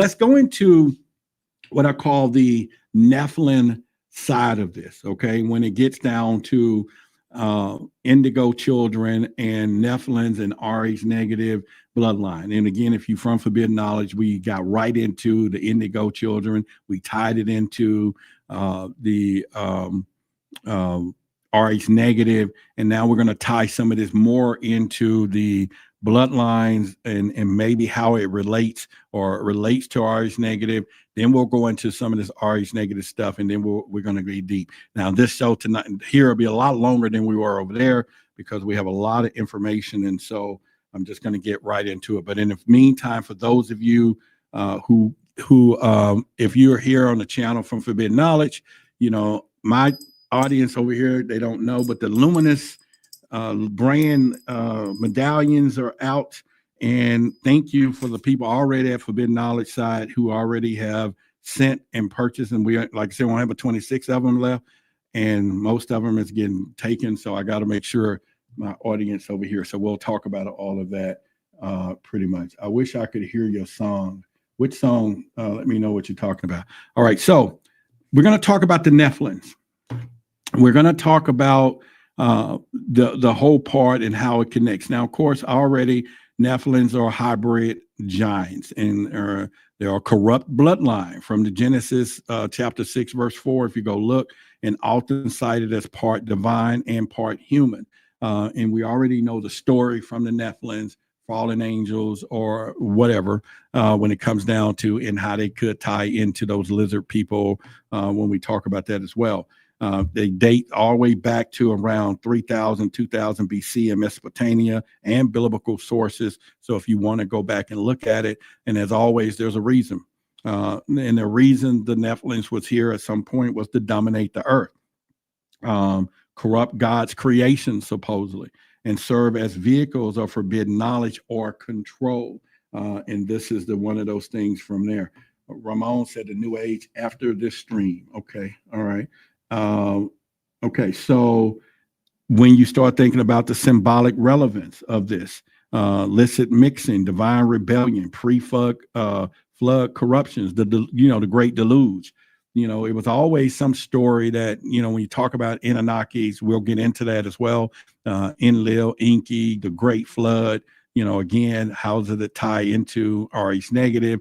let's go into what I call the Nephilim side of this, okay? When it gets down to indigo children and Nephilims and RH negative bloodline. And again, if you're from Forbidden Knowledge, we got right into the indigo children. We tied it into the RH negative, and now we're going to tie some of this more into the bloodlines and maybe how it relates to RH negative. Then we'll go into some of this RH negative stuff, and then we're going to be deep. Now, this show tonight here will be a lot longer than we were over there because we have a lot of information, and so I'm just going to get right into it. But in the meantime, for those of you who if you're here on the channel from Forbidden Knowledge, you know, my audience over here, they don't know, but the Luminous brand medallions are out. And thank you for the people already at Forbidden Knowledge side who already have sent and purchased. And we, like I said, we only have 26 of them left, and most of them is getting taken. So I got to make sure my audience over here. So we'll talk about all of that pretty much. I wish I could hear your song. Which song? Let me know what you're talking about. All right. So we're going to talk about the Nephilims. We're going to talk about the whole part and how it connects. Now, of course, already Nephilims are hybrid giants, and they are corrupt bloodline from the Genesis chapter 6, verse 4. If you go look, and often cited as part divine and part human. And we already know the story from the Nephilims, fallen angels, or whatever, when it comes down to and how they could tie into those lizard people when we talk about that as well. They date all the way back to around 3000, 2000 BC in Mesopotamia and biblical sources. So if you want to go back and look at it, and as always, there's a reason. And the reason the Nephilims was here at some point was to dominate the earth, corrupt God's creation, supposedly, and serve as vehicles of forbidden knowledge or control. And this is one of those things from there. Ramon said the new age after this stream. Okay. All right. Okay, so when you start thinking about the symbolic relevance of this, licit mixing, divine rebellion, pre-flood flood corruptions, the great deluge, it was always some story that, when you talk about Anunnakis, we'll get into that as well. Enlil, Enki, the great flood, again, how does it tie into RH negative?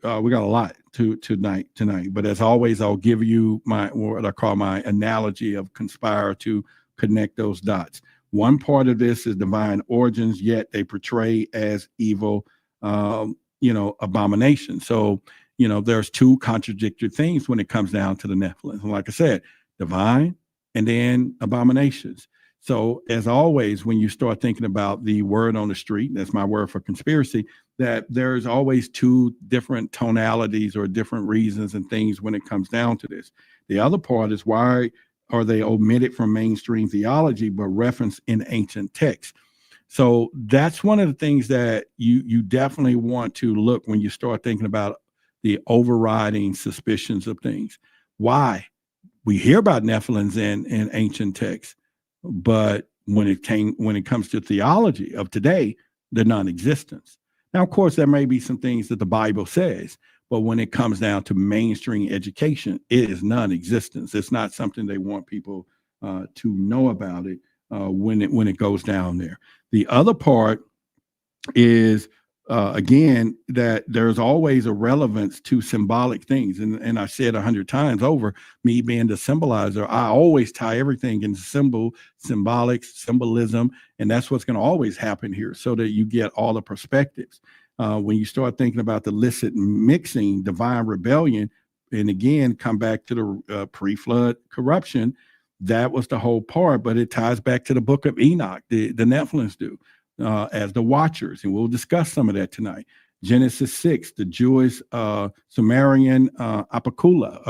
We got a lot tonight, but as always, I'll give you what I call my analogy of conspire to connect those dots. One part of this is divine origins, yet they portray as evil, abomination. So, there's two contradictory things when it comes down to the Nephilim. Like I said, divine and then abominations. So as always, when you start thinking about the word on the street, that's my word for conspiracy, that there's always two different tonalities or different reasons and things when it comes down to this. The other part is, why are they omitted from mainstream theology but referenced in ancient texts? So that's one of the things that you definitely want to look when you start thinking about the overriding suspicions of things. Why? We hear about Nephilims in ancient texts, but when it comes to theology of today, they're non-existent. Now, of course, there may be some things that the Bible says, but when it comes down to mainstream education, it is non-existent. It's not something they want people to know about it when it goes down there. The other part is, again, that there's always a relevance to symbolic things. And I said 100 times over, me being the symbolizer, I always tie everything into symbolic, symbolism. And that's what's going to always happen here, so that you get all the perspectives. When you start thinking about the licit mixing, divine rebellion, and again, come back to the pre-flood corruption, that was the whole part, but it ties back to the Book of Enoch, the Nephilims do. As the Watchers, and we'll discuss some of that tonight. Genesis 6, the Jewish Sumerian Apocula,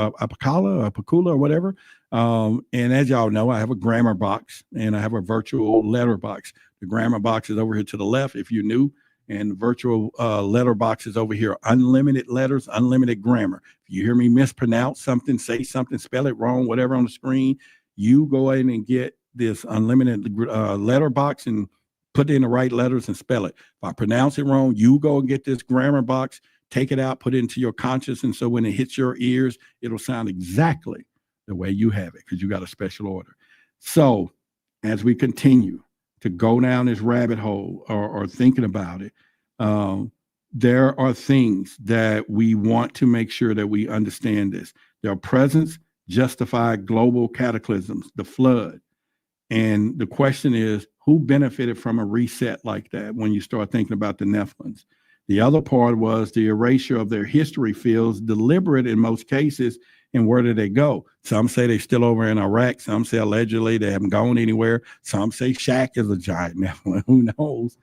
or whatever. And as y'all know, I have a grammar box and I have a virtual letter box. The grammar box is over here to the left, if you're new, and the virtual letter box is over here. Unlimited letters, unlimited grammar. If you hear me mispronounce something, say something, spell it wrong, whatever on the screen, you go ahead and get this unlimited letter box and put in the right letters and spell it. If I pronounce it wrong, you go and get this grammar box, take it out, put it into your conscious. And so when it hits your ears, it'll sound exactly the way you have it because you got a special order. So as we continue to go down this rabbit hole or thinking about it, there are things that we want to make sure that we understand this. Their presence justified global cataclysms, the flood. And the question is, who benefited from a reset like that when you start thinking about the Nephilims? The other part was the erasure of their history feels deliberate in most cases. And where did they go? Some say they're still over in Iraq. Some say allegedly they haven't gone anywhere. Some say Shaq is a giant Nephilim. Who knows?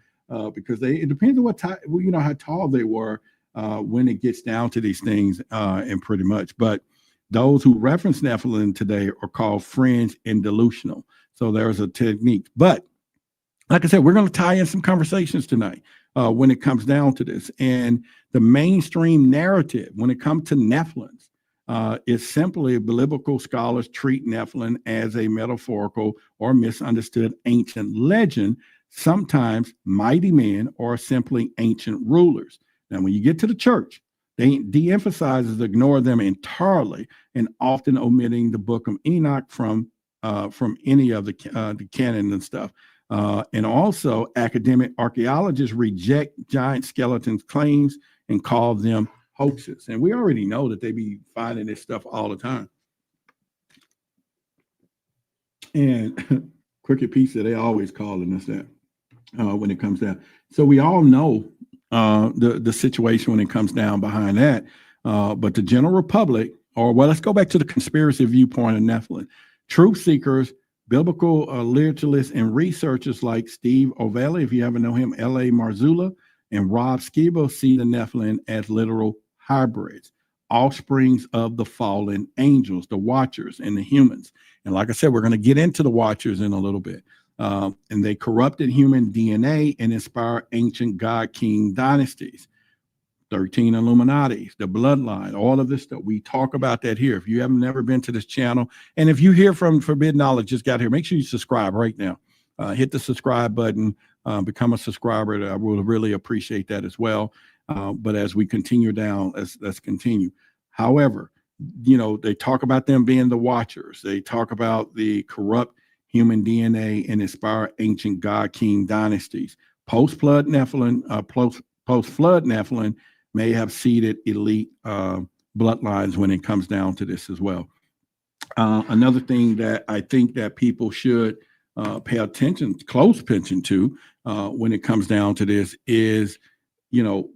Because it depends on what how tall they were when it gets down to these things, and pretty much. But those who reference Nephilim today are called fringe and delusional. So there's a technique. But like I said, we're going to tie in some conversations tonight when it comes down to this. And the mainstream narrative when it comes to Nephilims is simply biblical scholars treat Nephilim as a metaphorical or misunderstood ancient legend, sometimes mighty men or simply ancient rulers. Now, when you get to the church, they de-emphasizes, ignore them entirely, and often omitting the Book of Enoch from any of the canon and stuff. And also, academic archaeologists reject giant skeletons claims and call them hoaxes. And we already know that they be finding this stuff all the time. And Crooked Pizza, they always calling us that when it comes down. So we all know the situation when it comes down behind that. But the general public, let's go back to the conspiracy viewpoint of Nephilim. Truth seekers, biblical literalists, and researchers like Steve O'Valley, if you ever know him, L.A. Marzullo, and Rob Skibo see the Nephilim as literal hybrids, offsprings of the fallen angels, the Watchers, and the humans. And like I said, we're going to get into the Watchers in a little bit. And they corrupted human DNA and inspired ancient god-king dynasties. 13 Illuminati, the Bloodline, all of this stuff. We talk about that here. If you haven't never been to this channel, and if you hear from Forbidden Knowledge, just got here, make sure you subscribe right now. Hit the subscribe button, become a subscriber. I will really appreciate that as well. But as we continue down, let's continue. However, they talk about them being the Watchers. They talk about the corrupt human DNA and inspire ancient god-king dynasties. Post-flood Nephilim, post-flood Nephilim may have seeded elite bloodlines when it comes down to this as well. Another thing that I think that people should pay close attention to when it comes down to this is, are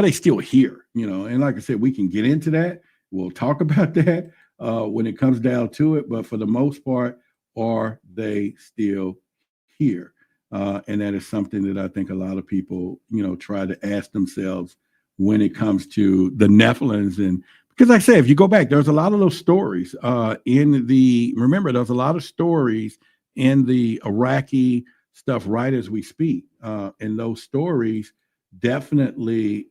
they still here? And like I said, we can get into that. We'll talk about that when it comes down to it. But for the most part, are they still here? And that is something that I think a lot of people, try to ask themselves when it comes to the Nephilims. And because like I say, if you go back, there's a lot of those stories there's a lot of stories in the Iraqi stuff right as we speak. And those stories definitely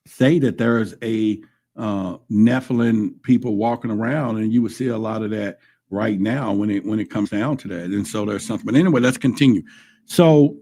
say that there is a Nephilim people walking around, and you would see a lot of that right now when it comes down to that. And so there's something. But anyway, let's continue. So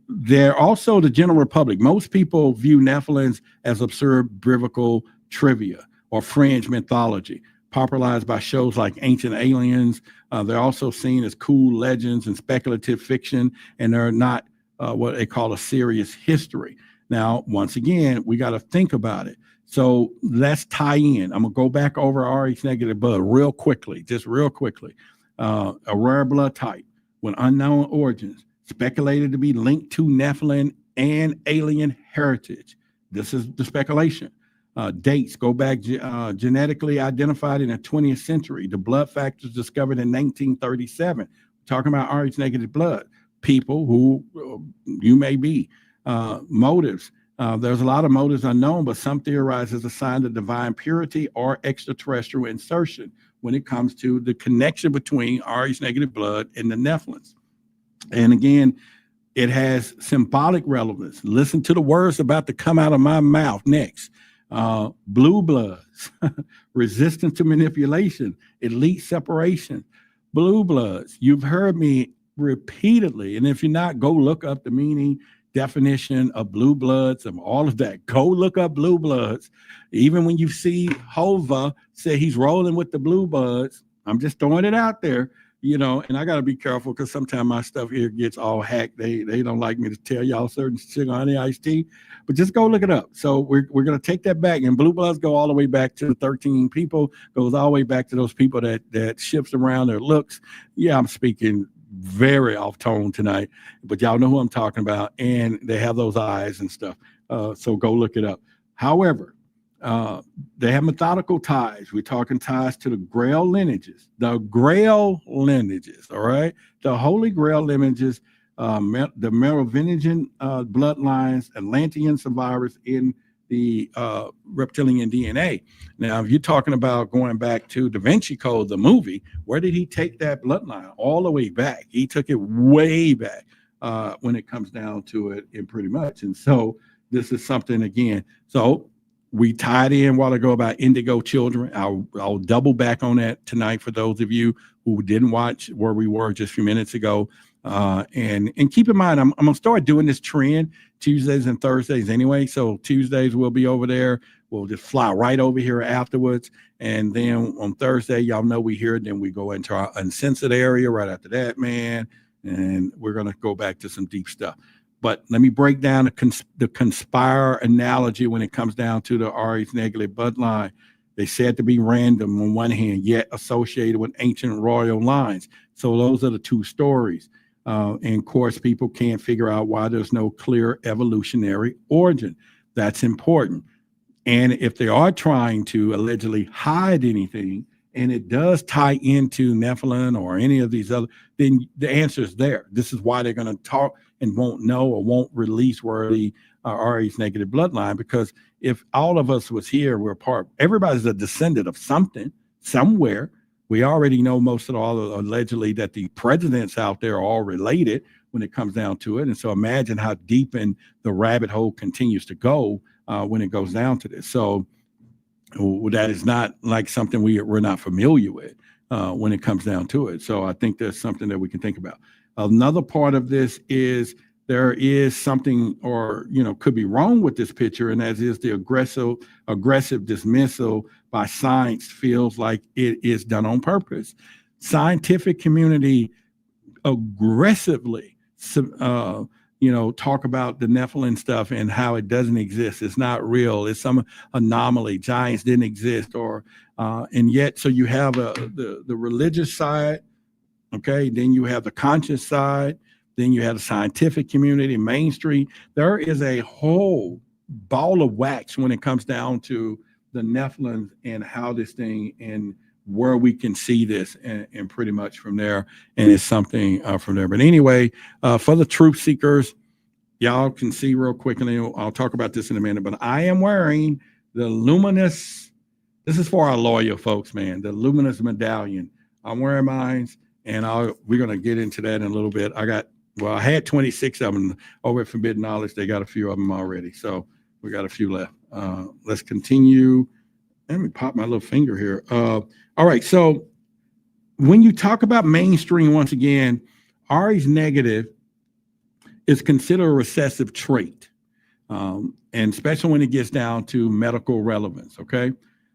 they're also the general public. Most people view Nephilims as absurd biblical trivia or fringe mythology, popularized by shows like Ancient Aliens. They're also seen as cool legends and speculative fiction, and they're not what they call a serious history. Now, once again, we got to think about it. So let's tie in. I'm going to go back over Rh negative blood real quickly. A rare blood type with unknown origins, speculated to be linked to Nephilim and alien heritage. This is the speculation. Dates go back genetically identified in the 20th century. The blood factors discovered in 1937. We're talking about Rh negative blood. People who you may be. Motives. There's a lot of motives unknown, but some theorize as a sign of divine purity or extraterrestrial insertion when it comes to the connection between Rh negative blood and the Nephilims. And again, it has symbolic relevance. Listen to the words about to come out of my mouth next. Blue bloods, resistance to manipulation, elite separation. Blue bloods, you've heard me repeatedly, and if you're not, go look up the meaning. definition of blue bloods and all of that. Go look up blue bloods. Even when you see Hova say he's rolling with the blue bloods, I'm just throwing it out there, and I got to be careful because sometimes my stuff here gets all hacked. They don't like me to tell y'all certain shit on the iced tea, but just go look it up. So we're going to take that back, and blue bloods go all the way back to the 13 people, goes all the way back to those people that shifts around their looks. Yeah, I'm speaking very off tone tonight, but y'all know who I'm talking about, and they have those eyes and stuff. So go look it up. However, they have methodical ties. We're talking ties to the Grail lineages, all right? The Holy Grail lineages, the Merovingian bloodlines, Atlantean survivors in the reptilian DNA. Now, if you're talking about going back to Da Vinci Code, the movie, where did he take that bloodline? All the way back. He took it way back when it comes down to it, and pretty much. And so this is something, again, so we tied in a while ago about indigo children. I'll double back on that tonight for those of you who didn't watch where we were just a few minutes ago. And keep in mind, I'm going to start doing this trend Tuesdays and Thursdays anyway. So Tuesdays we'll be over there. We'll just fly right over here afterwards. And then on Thursday, y'all know we here. Then we go into our uncensored area right after that, man. And we're going to go back to some deep stuff. But let me break down the conspire analogy when it comes down to the Aries negative bloodline. They said to be random on one hand, yet associated with ancient royal lines. So those are the two stories. And of course, people can't figure out why there's no clear evolutionary origin. That's important. And if they are trying to allegedly hide anything, and it does tie into Nephilim or any of these other, then the answer is there. This is why they're going to talk and won't know or won't release where the Aries negative bloodline, because if all of us was here, we're part, everybody's a descendant of something, somewhere. We already know most of all allegedly that the presidents out there are all related when it comes down to it. And so imagine how deep in the rabbit hole continues to go when it goes down to this. So that is not like something we're not familiar with when it comes down to it. So I think there's something that we can think about. Another part of this is there is something, or could be wrong with this picture, and that is the aggressive dismissal by science feels like it is done on purpose. Scientific community aggressively talk about the Nephilim stuff and how it doesn't exist. It's not real. It's some anomaly. Giants didn't exist, and yet, so you have the religious side, okay? Then you have the conscious side. Then you have the scientific community, mainstream. There is a whole ball of wax when it comes down to the Nephilim and how this thing and where we can see this and pretty much from there. And it's something from there. But anyway, for the truth seekers, y'all can see real quick, and I'll talk about this in a minute, but I am wearing the Luminous. This is for our loyal folks, man, the Luminous medallion. I'm wearing mine, and we're going to get into that in a little bit. I had 26 of them over at Forbidden Knowledge. They got a few of them already. So we got a few left. Let's continue. Let me pop my little finger here. All right. So when you talk about mainstream, once again, Aries negative is considered a recessive trait. And especially when it gets down to medical relevance. Okay.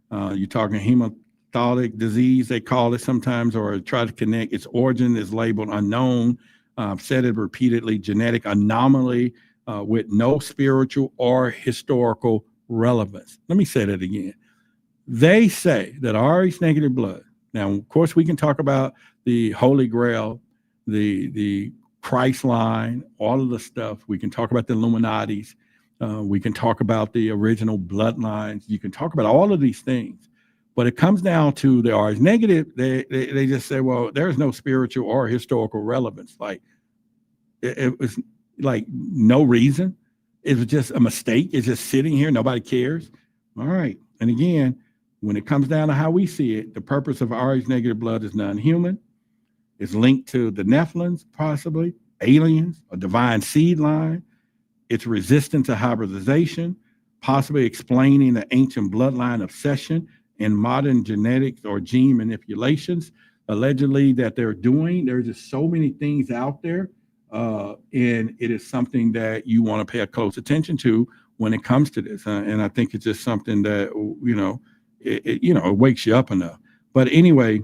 You're talking hematologic disease, they call it sometimes, or try to connect. Its origin is labeled unknown. I've said it repeatedly, genetic anomaly with no spiritual or historical relevance. Let me say that again. They say that Aries negative blood. Now, of course, we can talk about the Holy Grail, the Christ line, all of the stuff. We can talk about the Illuminatis. We can talk about the original bloodlines. You can talk about all of these things. But it comes down to the Aries negative. They just say, well, there's no spiritual or historical relevance. Like it was like no reason. It was just a mistake. It's just sitting here. Nobody cares. All right. And again, when it comes down to how we see it, the purpose of Aries negative blood is non-human. It's linked to the Nephilims, possibly aliens, a divine seed line. It's resistant to hybridization, possibly explaining the ancient bloodline obsession in modern genetics or gene manipulations, allegedly that they're doing. There's just so many things out there And it is something that you want to pay a close attention to when it comes to this. And I think it's just something that, it wakes you up enough. But anyway,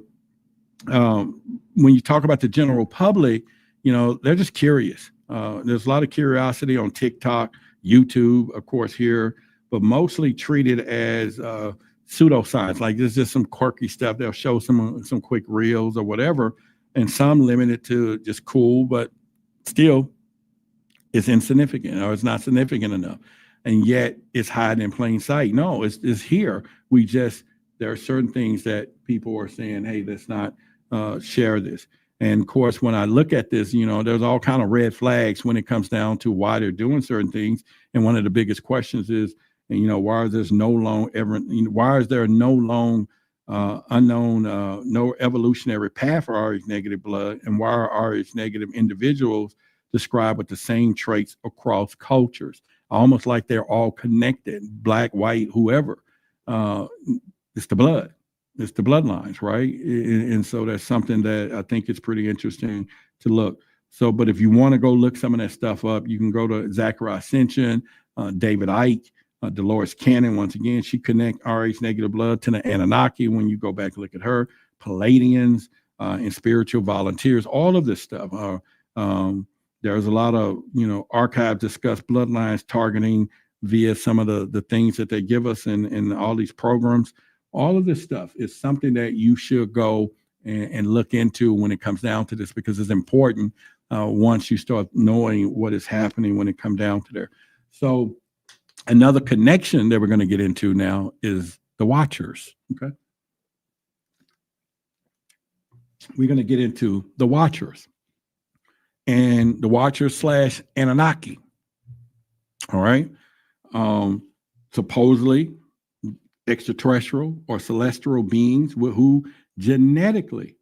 when you talk about the general public, they're just curious. There's a lot of curiosity on TikTok, YouTube, of course, here, but mostly treated as pseudoscience. Like there's just some quirky stuff. They'll show some quick reels or whatever, and some limited to just cool, but still it's insignificant or it's not significant enough. And yet it's hiding in plain sight. No, it's here. There are certain things that people are saying, hey, let's not share this. And of course, when I look at this, there's all kind of red flags when it comes down to why they're doing certain things. And one of the biggest questions is, why is there no long unknown, no evolutionary path for Rh negative blood, and why are Rh negative individuals described with the same traits across cultures, almost like they're all connected, black, white, whoever. It's the blood. It's the bloodlines, right? And so that's something that I think is pretty interesting to look. So, but if you want to go look some of that stuff up, you can go to Zachariah Ascension, David Icke, Dolores Cannon. Once again, she connect Rh negative blood to the Anunnaki. When you go back and look at her, Palladians and spiritual volunteers, all of this stuff. There's a lot of, archives discuss bloodlines targeting via some of the things that they give us in all these programs. All of this stuff is something that you should go and look into when it comes down to this, because it's important once you start knowing what is happening when it comes down to there. So another connection that we're going to get into now is the Watchers. Okay. We're going to get into the Watchers and the Watchers / Anunnaki. All right. Supposedly extraterrestrial or celestial beings who genetically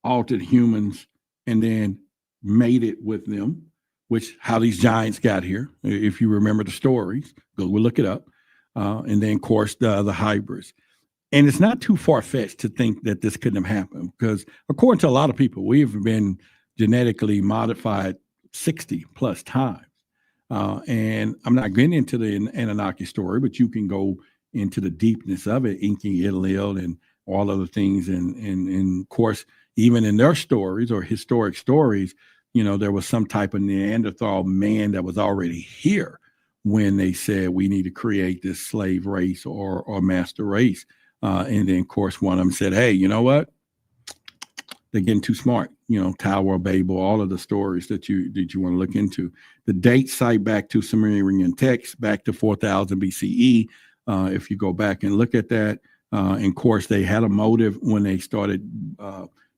altered humans and then made it with them, which how these giants got here. If you remember the stories, we'll look it up. And then, of course, the hybrids. And it's not too far-fetched to think that this couldn't have happened, because according to a lot of people, we've been genetically modified 60 plus times. And I'm not getting into the Anunnaki story, but you can go into the deepness of it, Inky, Enlil, and all other things. And of course, even in their stories or historic stories, there was some type of Neanderthal man that was already here when they said we need to create this slave race or master race. And then, of course, one of them said, hey, you know what? They're getting too smart. Tower of Babel, all of the stories that you want to look into. The dates cite back to Sumerian texts, back to 4000 BCE. If you go back and look at that, and of course, they had a motive when they started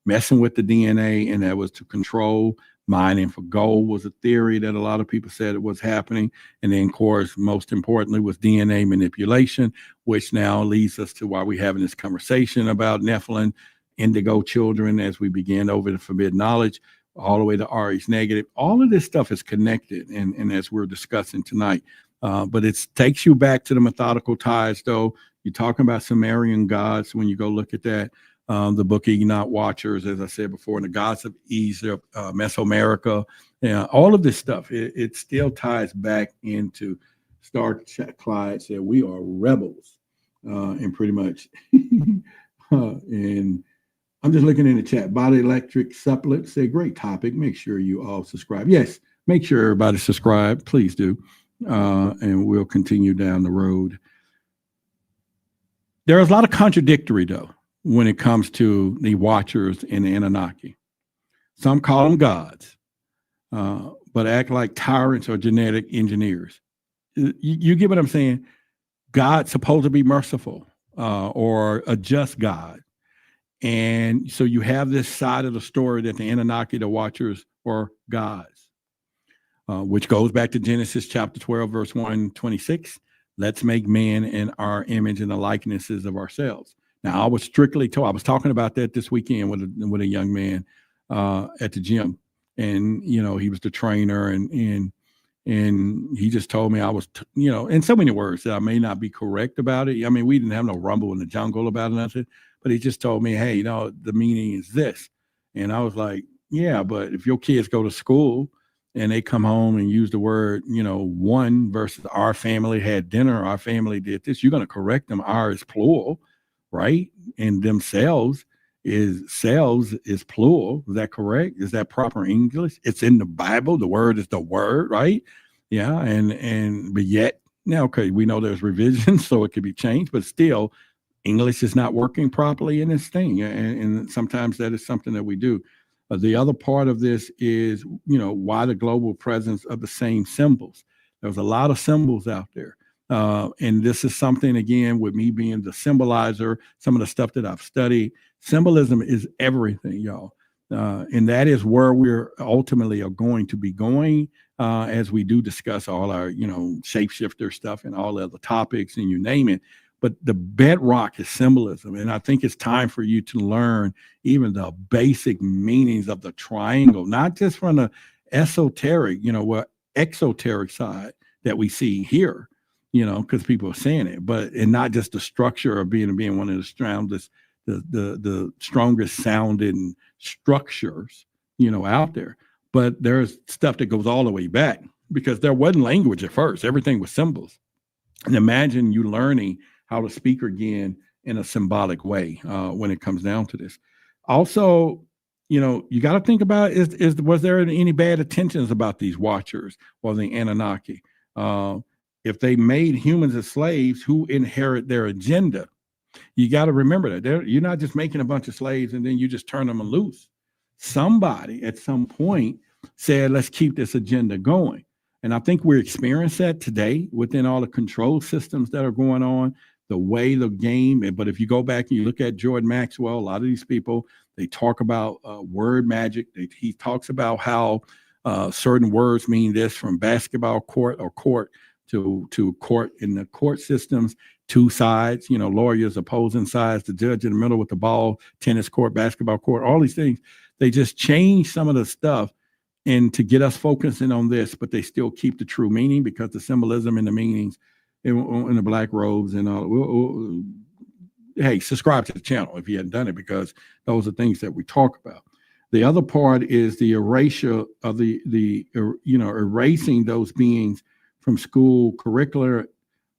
messing with the DNA, and that was to control. Mining for gold was a theory that a lot of people said it was happening. And then, of course, most importantly was DNA manipulation, which now leads us to why we're having this conversation about Nephilim, indigo children, as we begin over the forbidden knowledge, all the way to Rh negative. All of this stuff is connected, and as we're discussing tonight. But it takes you back to the methodical ties, though. You're talking about Sumerian gods when you go look at that. The Book of Enoch, Watchers, as I said before, and the gods of Egypt, Mesoamerica, all of this stuff, it still ties back into Star Clyde said we are rebels, and pretty much. And I'm just looking in the chat. Body Electric Supplement say great topic. Make sure you all subscribe. Yes, make sure everybody subscribe. Please do. And we'll continue down the road. There's a lot of contradictory, though, when it comes to the Watchers and the Anunnaki. Some call them gods, but act like tyrants or genetic engineers. You get what I'm saying? God's supposed to be merciful or a just God. And so you have this side of the story that the Anunnaki, the Watchers, are gods, which goes back to Genesis chapter 12, verse 126. Let's make man in our image and the likenesses of ourselves. Now, I was strictly told, I was talking about that this weekend with a young man at the gym. And, he was the trainer and he just told me I was, in so many words that I may not be correct about it. I mean, we didn't have no rumble in the jungle about nothing, but he just told me, hey, the meaning is this. And I was like, yeah, but if your kids go to school and they come home and use the word, one versus our family had dinner, our family did this, you're going to correct them. Our is plural, right? And themselves is plural. Is that correct? Is that proper English? It's in the Bible. The word is the word, right? Yeah. But yet, now, okay, we know there's revisions, so it could be changed, but still, English is not working properly in this thing. And sometimes that is something that we do. The other part of this is, why the global presence of the same symbols. There's a lot of symbols out there. And this is something, again, with me being the symbolizer, some of the stuff that I've studied, symbolism is everything, y'all. And that is where we're ultimately are going to be going as we do discuss all our, shapeshifter stuff and all the other topics and you name it. But the bedrock is symbolism. And I think it's time for you to learn even the basic meanings of the triangle, not just from the esoteric, exoteric side that we see here, because people are saying it, and not just the structure of being one of the strongest, the strongest sounding structures, out there. But there's stuff that goes all the way back because there wasn't language at first. Everything was symbols. And imagine you learning how to speak again in a symbolic way when it comes down to this. Also, you got to think about was there any bad intentions about these Watchers or the Anunnaki? If they made humans as slaves, who inherit their agenda? You got to remember that you're not just making a bunch of slaves and then you just turn them loose. Somebody at some point said, let's keep this agenda going. And I think we're experiencing that today within all the control systems that are going on, the way the game. But if you go back and you look at Jordan Maxwell, a lot of these people, they talk about word magic. He talks about how certain words mean this, from basketball court or court to court. In the court systems, two sides, lawyers, opposing sides, the judge in the middle with the ball, tennis court, basketball court, all these things. They just change some of the stuff and to get us focusing on this, but they still keep the true meaning because the symbolism and the meanings in the black robes and all. Hey, subscribe to the channel if you hadn't done it, because those are things that we talk about. The other part is the erasure of the erasing those beings from school curricular,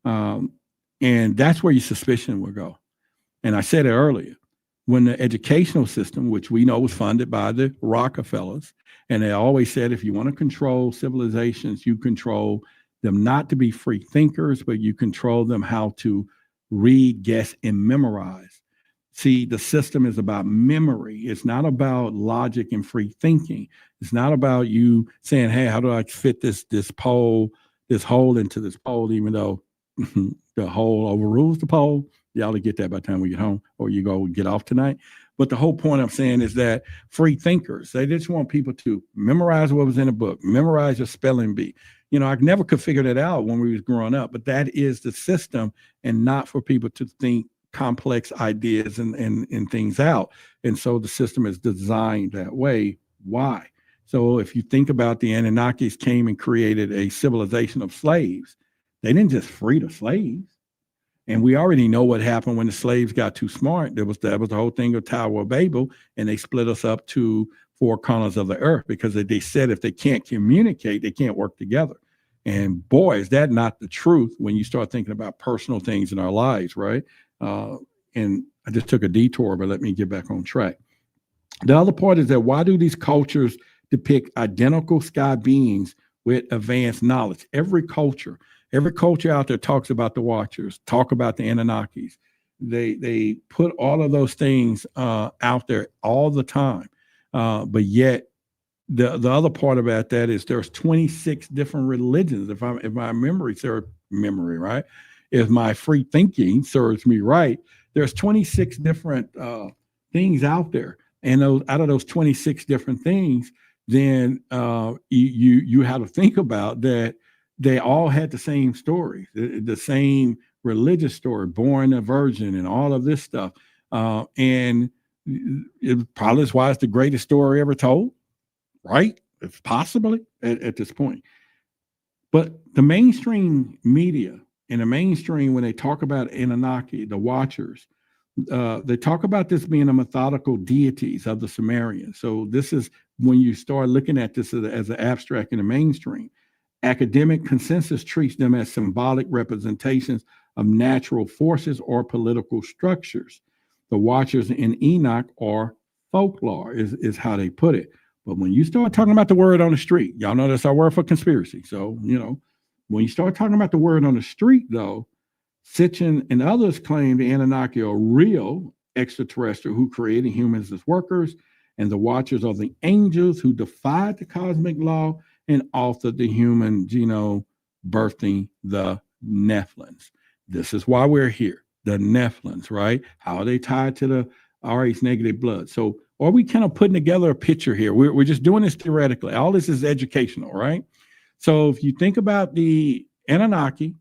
and that's where your suspicion will go. And I said it earlier, when the educational system, which we know was funded by the Rockefellers, and they always said, if you want to control civilizations, you control them not to be free thinkers, but you control them how to read, guess, and memorize. See, the system is about memory. It's not about logic and free thinking. It's not about you saying, hey, how do I fit this hole into this pole, even though the hole overrules the pole. Y'all will get that by the time we get home or you go get off tonight. But the whole point I'm saying is that free thinkers, they just want people to memorize what was in a book, memorize your spelling bee. I never could figure that out when we was growing up, but that is the system, and not for people to think complex ideas and things out. And so the system is designed that way. Why? So if you think about the Anunnakis came and created a civilization of slaves, they didn't just free the slaves. And we already know what happened when the slaves got too smart. That was the whole thing of Tower of Babel, and they split us up to four corners of the earth because they said if they can't communicate, they can't work together. And boy, is that not the truth when you start thinking about personal things in our lives, right? And I just took a detour, but let me get back on track. The other part is that why do these cultures depict identical sky beings with advanced knowledge? Every culture out there talks about the Watchers, talk about the Anunnakis. They put all of those things out there all the time. But yet the other part about that is there's 26 different religions. If my memory serves memory, right? If my free thinking serves me right, there's 26 different things out there. And out of those 26 different things, then you have to think about that they all had the same story, the same religious story, born a virgin and all of this stuff. And it probably is why it's the greatest story ever told, right? It's possibly at this point. But the mainstream media and the mainstream, when they talk about Anunnaki, the Watchers, they talk about this being a methodical deities of the Sumerians. So this is when you start looking at this as an abstract in the mainstream. Academic consensus treats them as symbolic representations of natural forces or political structures. The Watchers in Enoch are folklore, is how they put it. But when you start talking about the word on the street, y'all know that's our word for conspiracy. So, when you start talking about the word on the street, though, Sitchin and others claim the Anunnaki are real extraterrestrial who created humans as workers, and the Watchers are the angels who defied the cosmic law and authored the human genome, birthing the Nephilims. This is why we're here, the Nephilims, right? How are they tied to the RH negative blood? So, are we kind of putting together a picture here? We're just doing this theoretically. All this is educational, right? So if you think about the Anunnaki,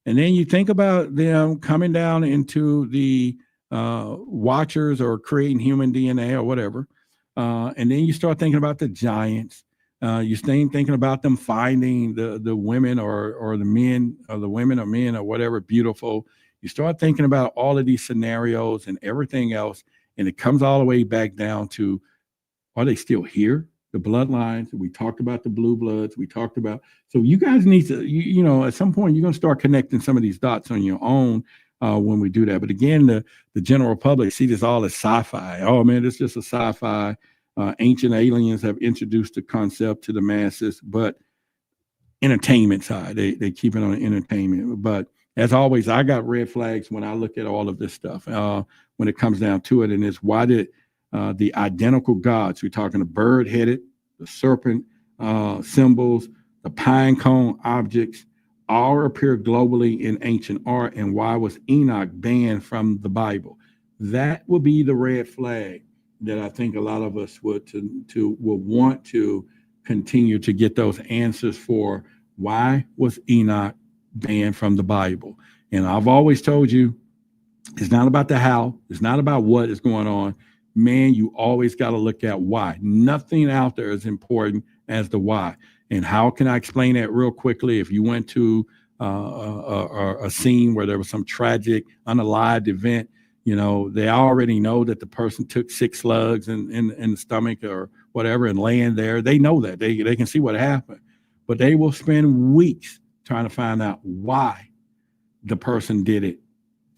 and then you think about them coming down into the Watchers or creating human DNA or whatever, and then you start thinking about the giants. You start thinking about them finding the women or the men, or the women or men or whatever beautiful. You start thinking about all of these scenarios and everything else, and it comes all the way back down to, are they still here? The bloodlines. We talked about the blue bloods. We talked about, so you guys need to, at some point, you're going to start connecting some of these dots on your own when we do that. But again, the general public see this all as sci-fi. Oh man, it's just a sci-fi. Ancient aliens have introduced the concept to the masses, but entertainment side, they keep it on entertainment. But as always, I got red flags when I look at all of this stuff when it comes down to it. And it's why did the identical gods, we're talking the bird-headed, the serpent symbols, the pine cone objects, all appear globally in ancient art, and why was Enoch banned from the Bible? That would be the red flag that I think a lot of us would want to continue to get those answers for. Why was Enoch banned from the Bible? And I've always told you, it's not about the how, it's not about what is going on. Man, you always got to look at why. Nothing out there is important as the why. And how can I explain that real quickly? If you went to a scene where there was some tragic, unalived event, they already know that the person took 6 slugs in the stomach or whatever and laying there. They know that. They can see what happened. But they will spend weeks trying to find out why the person did it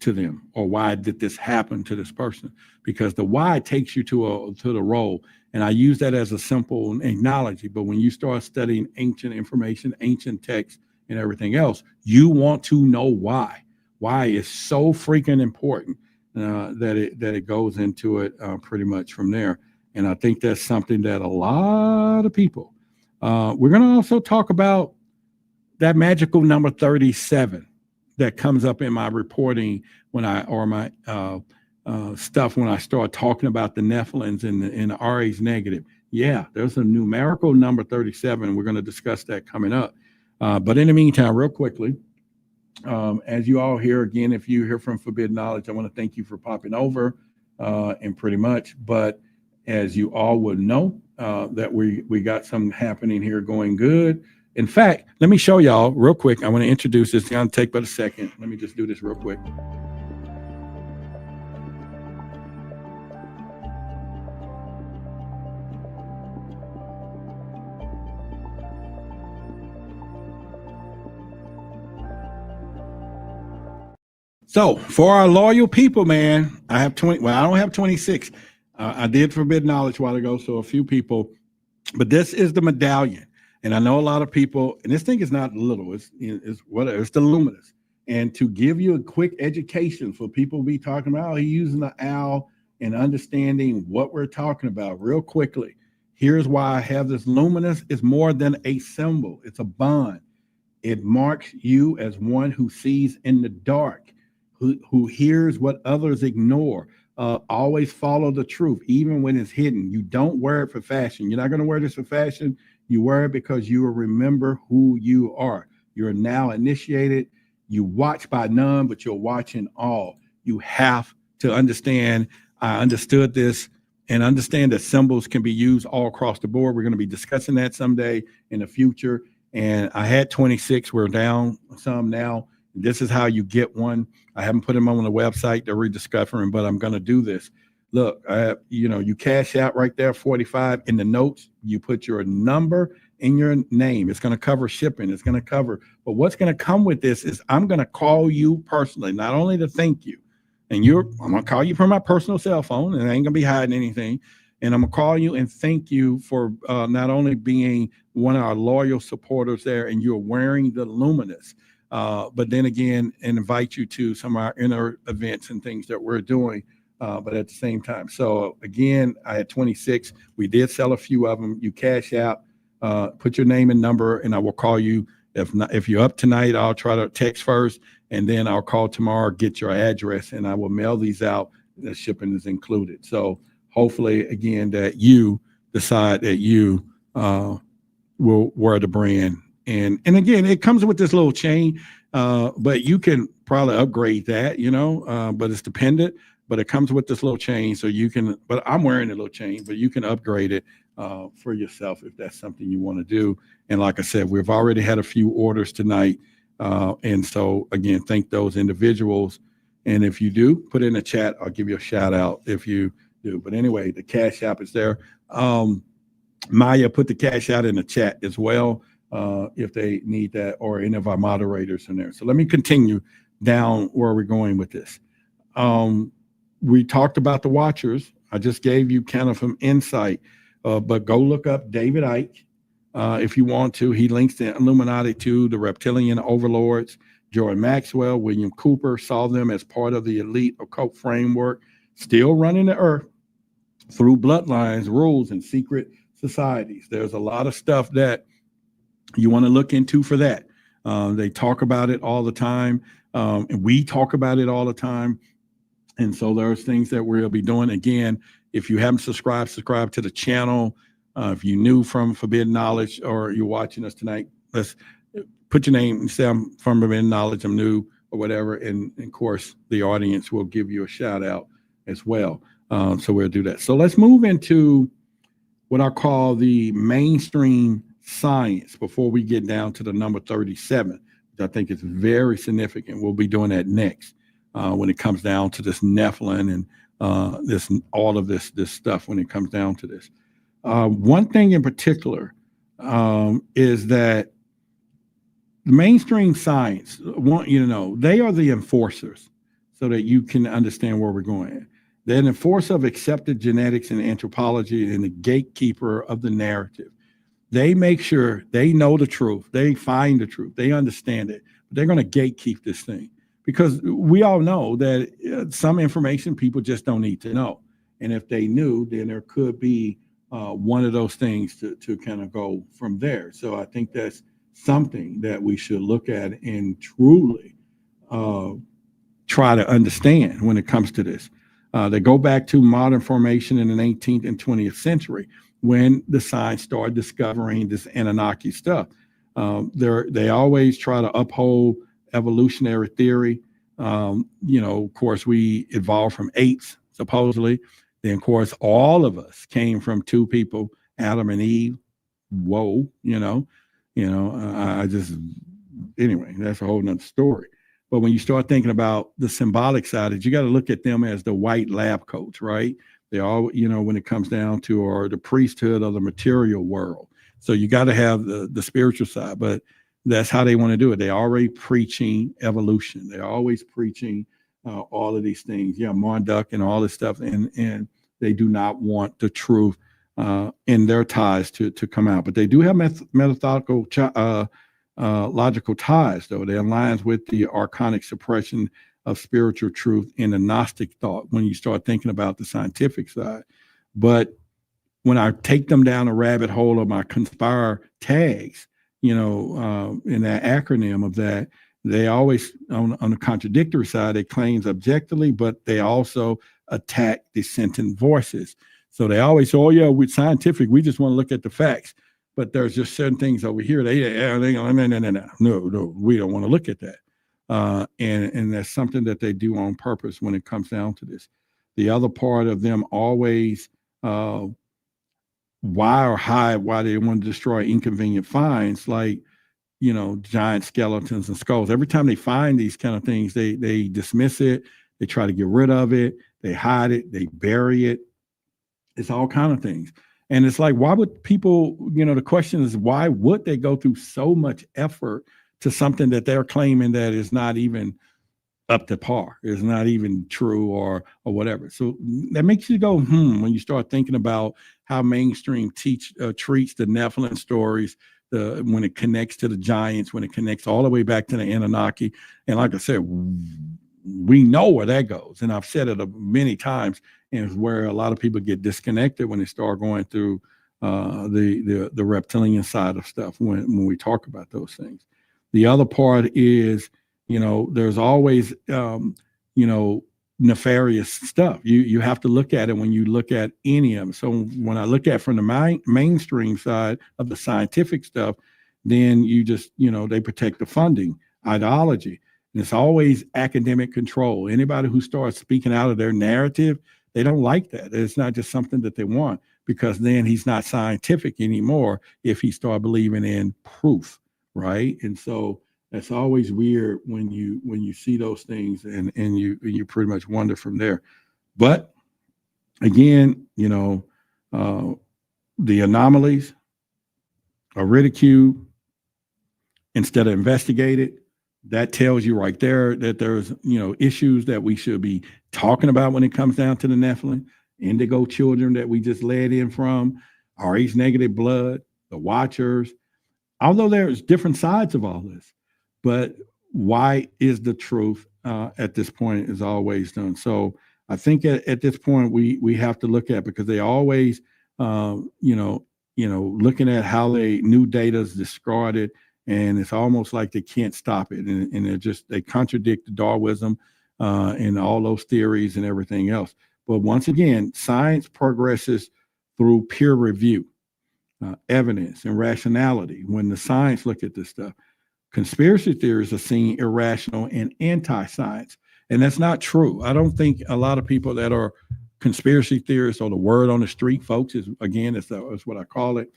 to them, or why did this happen to this person? Because the why takes you to the role. And I use that as a simple analogy. But when you start studying ancient information, ancient texts, and everything else, you want to know why. Why is so freaking important that it goes into it pretty much from there. And I think that's something that a lot of people. We're going to also talk about that magical number 37 that comes up in my reporting when my stuff when I start talking about the Nephilims and the RH negative. Yeah, there's a numerical number 37. We're going to discuss that coming up. But in the meantime, real quickly, as you all hear again, if you hear from Forbidden Knowledge, I want to thank you for popping over and pretty much. But as you all would know, that we got something happening here going good. In fact, let me show y'all real quick. I want to introduce this. It's going to take but a second. Let me just do this real quick. So for our loyal people, man, I have 20. Well, I don't have 26. I did Forbidden Knowledge a while ago, so a few people. But this is the medallion. And I know a lot of people, and this thing is not little, it's the Luminous. And to give you a quick education for people to be talking about, he's using the owl and understanding what we're talking about real quickly. Here's why I have this. Luminous is more than a symbol. It's a bond. It marks you as one who sees in the dark, who hears what others ignore. Always follow the truth, even when it's hidden. You don't wear it for fashion. You're not going to wear this for fashion. You wear it because you will remember who you are. You're now initiated. You watch by none, but you're watching all. You have to understand. I understood this and understand that symbols can be used all across the board. We're going to be discussing that someday in the future. And I had 26. We're down some now. This is how you get one. I haven't put them on the website. They're rediscovering, but I'm going to do this. look, you cash out right there, 45 in the notes. You put your number and your name. It's going to cover shipping. It's going to cover. But what's going to come with this is I'm going to call you personally, not only to thank you, and I'm going to call you from my personal cell phone, and I ain't going to be hiding anything. And I'm going to call you and thank you for not only being one of our loyal supporters there, and you're wearing the Luminous, but then again, and invite you to some of our inner events and things that we're doing. But at the same time. So again, I had 26. We did sell a few of them. You cash out, put your name and number, and I will call you. If you're up tonight, I'll try to text first, and then I'll call tomorrow, get your address, and I will mail these out. The shipping is included. So hopefully, again, that you decide that you will wear the brand. And again, it comes with this little chain, but you can probably upgrade that, but it's dependent. But it comes with this little chain, so you can. But I'm wearing a little chain, but you can upgrade it for yourself if that's something you want to do. And like I said, we've already had a few orders tonight, and so again, thank those individuals. And if you do, put it in the chat. I'll give you a shout out if you do. But anyway, the Cash App is there. Maya put the Cash out in the chat as well if they need that, or any of our moderators in there. So let me continue down where we're going with this. We talked about the Watchers. I just gave you kind of some insight, but go look up David Icke if you want to. He links the Illuminati to the reptilian overlords. Joy Maxwell, William Cooper saw them as part of the elite occult framework, still running the earth through bloodlines, rules, and secret societies. There's a lot of stuff that you want to look into for that. They talk about it all the time, and we talk about it all the time. And so there's things that we'll be doing. Again, if you haven't subscribe to the channel. If you're new from Forbidden Knowledge, or you're watching us tonight, let's put your name and say, I'm from Forbidden Knowledge, I'm new, or whatever. And of course, the audience will give you a shout out as well. So we'll do that. So let's move into what I call the mainstream science before we get down to the number 37, which I think is very significant. We'll be doing that next. When it comes down to this Nephilim and all of this stuff, when it comes down to this. One thing in particular is that the mainstream science want you to know they are the enforcers, so that you can understand where we're going. They're an enforcer of accepted genetics and anthropology, and the gatekeeper of the narrative. They make sure they know the truth, they find the truth, they understand it, but they're going to gatekeep this thing. Because we all know that some information people just don't need to know. And if they knew, then there could be one of those things to kind of go from there. So I think that's something that we should look at and truly try to understand when it comes to this. They go back to modern formation in the 18th and 20th century when the science started discovering this Anunnaki stuff. They always try to uphold evolutionary theory. Of course, we evolved from apes, supposedly. Then, of course, all of us came from two people, Adam and Eve. Whoa, anyway, that's a whole nother story. But when you start thinking about the symbolic side, you got to look at them as the white lab coats, right? They all, when it comes down to, or the priesthood of the material world. So you got to have the spiritual side, but that's how they want to do it. They're already preaching evolution. They're always preaching all of these things. Yeah, Marduk and all this stuff. And they do not want the truth in their ties to come out. But they do have methodical, logical ties, though. They aligns with the archonic suppression of spiritual truth in the Gnostic thought when you start thinking about the scientific side. But when I take them down a rabbit hole of my conspire tags, in that acronym of that, they always, on the contradictory side, it claims objectively, but they also attack dissenting voices. So they always say, oh, yeah, we're scientific. We just want to look at the facts. But there's just certain things over here. No, we don't want to look at that. And that's something that they do on purpose when it comes down to this. The other part of them always why they want to destroy inconvenient finds, like, giant skeletons and skulls. Every time they find these kind of things, they dismiss it. They try to get rid of it. They hide it. They bury it. It's all kind of things. And it's like, why would people, the question is, why would they go through so much effort to something that they're claiming that is not even up to par, is not even true or whatever. So that makes you go, when you start thinking about how mainstream treats the Nephilim stories, when it connects to the giants, when it connects all the way back to the Anunnaki. And like I said, we know where that goes. And I've said it many times, and it's where a lot of people get disconnected when they start going through the reptilian side of stuff when we talk about those things. The other part is, there's always, nefarious stuff. You have to look at it when you look at any of them. So when I look at from the mainstream side of the scientific stuff, then you just, they protect the funding, ideology. And it's always academic control. Anybody who starts speaking out of their narrative, they don't like that. It's not just something that they want, because then he's not scientific anymore if he start believing in proof, right? And so that's always weird when you see those things, and you pretty much wonder from there. But again, the anomalies are ridiculed instead of investigated. That tells you right there that there's issues that we should be talking about when it comes down to the Nephilim, indigo children that we just led in from, Rh negative blood, the Watchers. Although there's different sides of all this, but why is the truth at this point is always done. So I think at this point we have to look at, because they always looking at how new data is discarded, and it's almost like they can't stop it, and they contradict Darwinism and all those theories and everything else. But once again, science progresses through peer review, evidence, and rationality. When the science look at this stuff, conspiracy theories are seen irrational and anti-science, and that's not true. I don't think a lot of people that are conspiracy theorists, or the word on the street folks, is what I call it,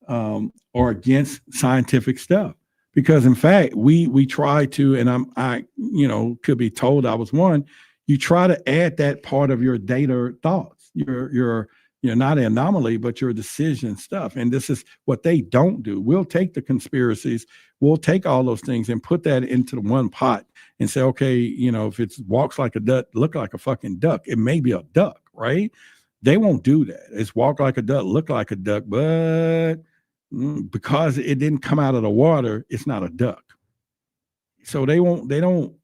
are against scientific stuff. Because in fact, we try to, and I could be told I was one. You try to add that part of your data thoughts. You're not an anomaly, but your decision stuff. And this is what they don't do. We'll take the conspiracies, we'll take all those things and put that into the one pot and say, okay, if it walks like a duck, look like a fucking duck, it may be a duck, right? They won't do that. It's walk like a duck, look like a duck, but because it didn't come out of the water, it's not a duck. So they don't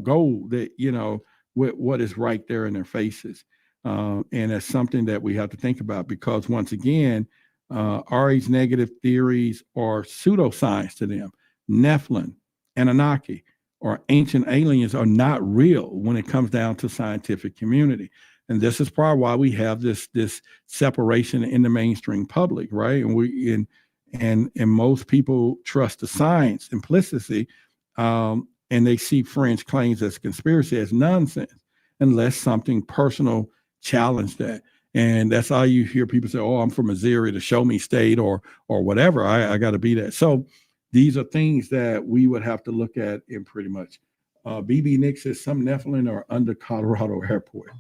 go that, with what is right there in their faces. And it's something that we have to think about, because once again, Rh negative theories are pseudoscience to them. Nephilim, Anunnaki, or ancient aliens are not real when it comes down to scientific community. And this is probably why we have this separation in the mainstream public, right? And most people trust the science implicitly, and they see fringe claims as conspiracy as nonsense, unless something personal challenge that. And that's how you hear people say, oh, I'm from Missouri, to show me state or whatever. I got to be that. So these are things that we would have to look at in pretty much. BB Nick says some Nephilim are under Colorado Airport.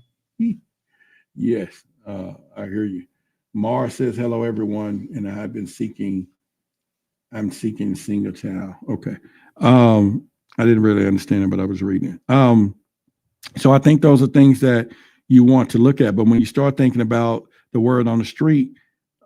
Yes, I hear you. Mara says, hello, everyone. And I'm seeking single child. Okay. I didn't really understand it, but I was reading it. So I think those are things that you want to look at. But when you start thinking about the word on the street,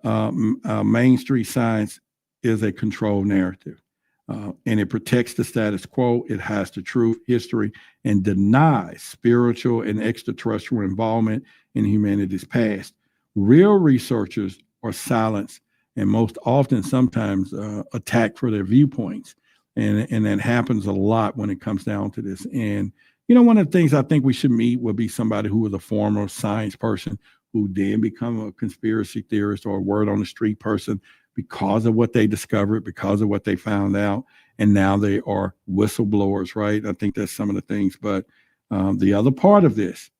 Main Street science is a controlled narrative, and it protects the status quo. It has the truth, history, and denies spiritual and extraterrestrial involvement in humanity's past. Real researchers are silenced and most often sometimes attacked for their viewpoints. And that happens a lot when it comes down to this. And, one of the things I think we should meet would be somebody who was a former science person who then become a conspiracy theorist or a word on the street person because of what they discovered, because of what they found out. And now they are whistleblowers, right? I think that's some of the things. But the other part of this,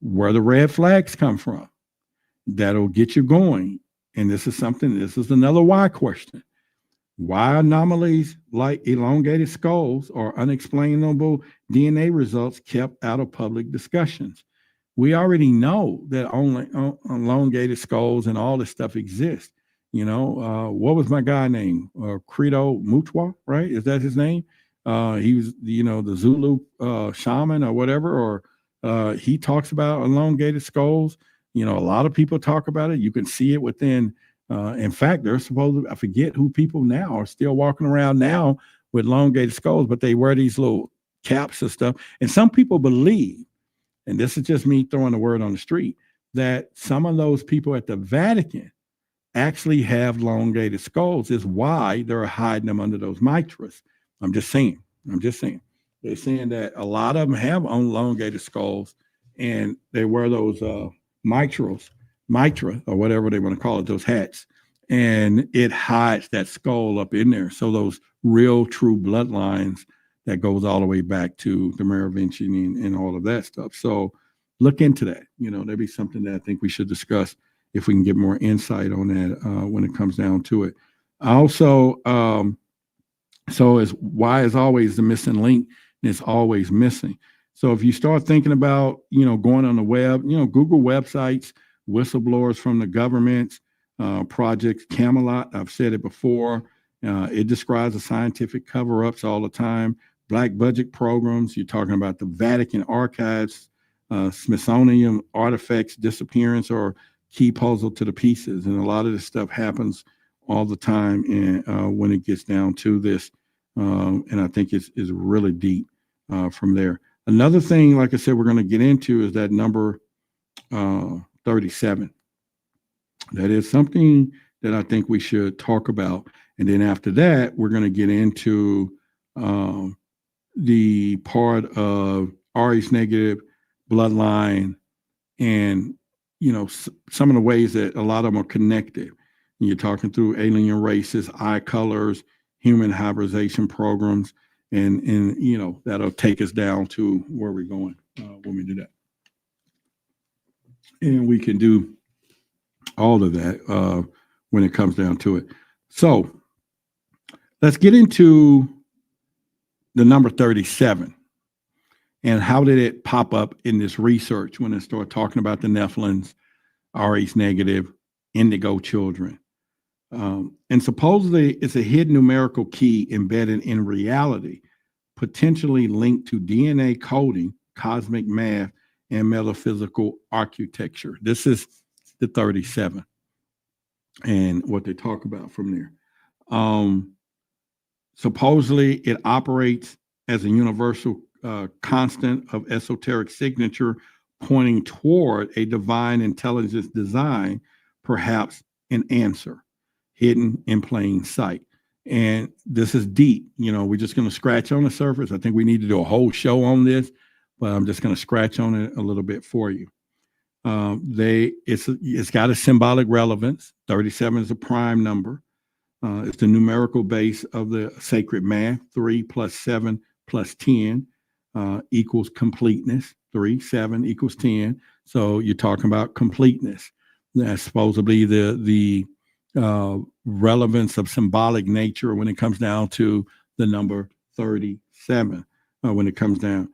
where the red flags come from, that'll get you going. And this is another why question. Why anomalies like elongated skulls or unexplainable DNA results kept out of public discussions? We already know that only elongated skulls and all this stuff exists. What was my guy name? Credo Mutwa, right? Is that his name? He was, the Zulu shaman or whatever, or he talks about elongated skulls. A lot of people talk about it. You can see it within. In fact, they're supposed to, I forget who people now are still walking around now with elongated skulls, but they wear these little caps and stuff. And some people believe, and this is just me throwing the word on the street, that some of those people at the Vatican actually have elongated skulls, is why they're hiding them under those mitras. I'm just saying. They're saying that a lot of them have elongated skulls, and they wear those mitra or whatever they want to call it, those hats, and it hides that skull up in there. So those real, true bloodlines that goes all the way back to the Merovingian and all of that stuff. So look into that. There'd be something that I think we should discuss if we can get more insight on that when it comes down to it. Also, so is why is always the missing link, and it's always missing. So if you start thinking about, going on the web, Google websites, whistleblowers from the government, Project Camelot, I've said it before. It describes the scientific cover-ups all the time. Black budget programs, you're talking about the Vatican archives, Smithsonian artifacts disappearance or key puzzle to the pieces. And a lot of this stuff happens all the time and when it gets down to this. And I think it's really deep from there. Another thing, like I said, we're going to get into is that number 37. That is something that I think we should talk about. And then after that, we're going to get into the part of RH negative, bloodline, and some of the ways that a lot of them are connected. And you're talking through alien races, eye colors, human hybridization programs, and that'll take us down to where we're going when we do that. And we can do all of that when it comes down to it. So let's get into the number 37. And how did it pop up in this research when it started talking about the Nephilims, RH negative, indigo children? And supposedly it's a hidden numerical key embedded in reality, potentially linked to DNA coding, cosmic math, and metaphysical architecture. This is the 37 and what they talk about from there. Supposedly it operates as a universal constant of esoteric signature pointing toward a divine intelligence design, perhaps an answer hidden in plain sight. And this is deep. We're just going to scratch on the surface. I think we need to do a whole show on this, but I'm just going to scratch on it a little bit for you. It's got a symbolic relevance. 37 is a prime number. It's the numerical base of the sacred math. 3 plus 7 plus 10 equals completeness. 3, 7 equals 10. So you're talking about completeness. That's supposedly the relevance of symbolic nature when it comes down to the number 37. When it comes down,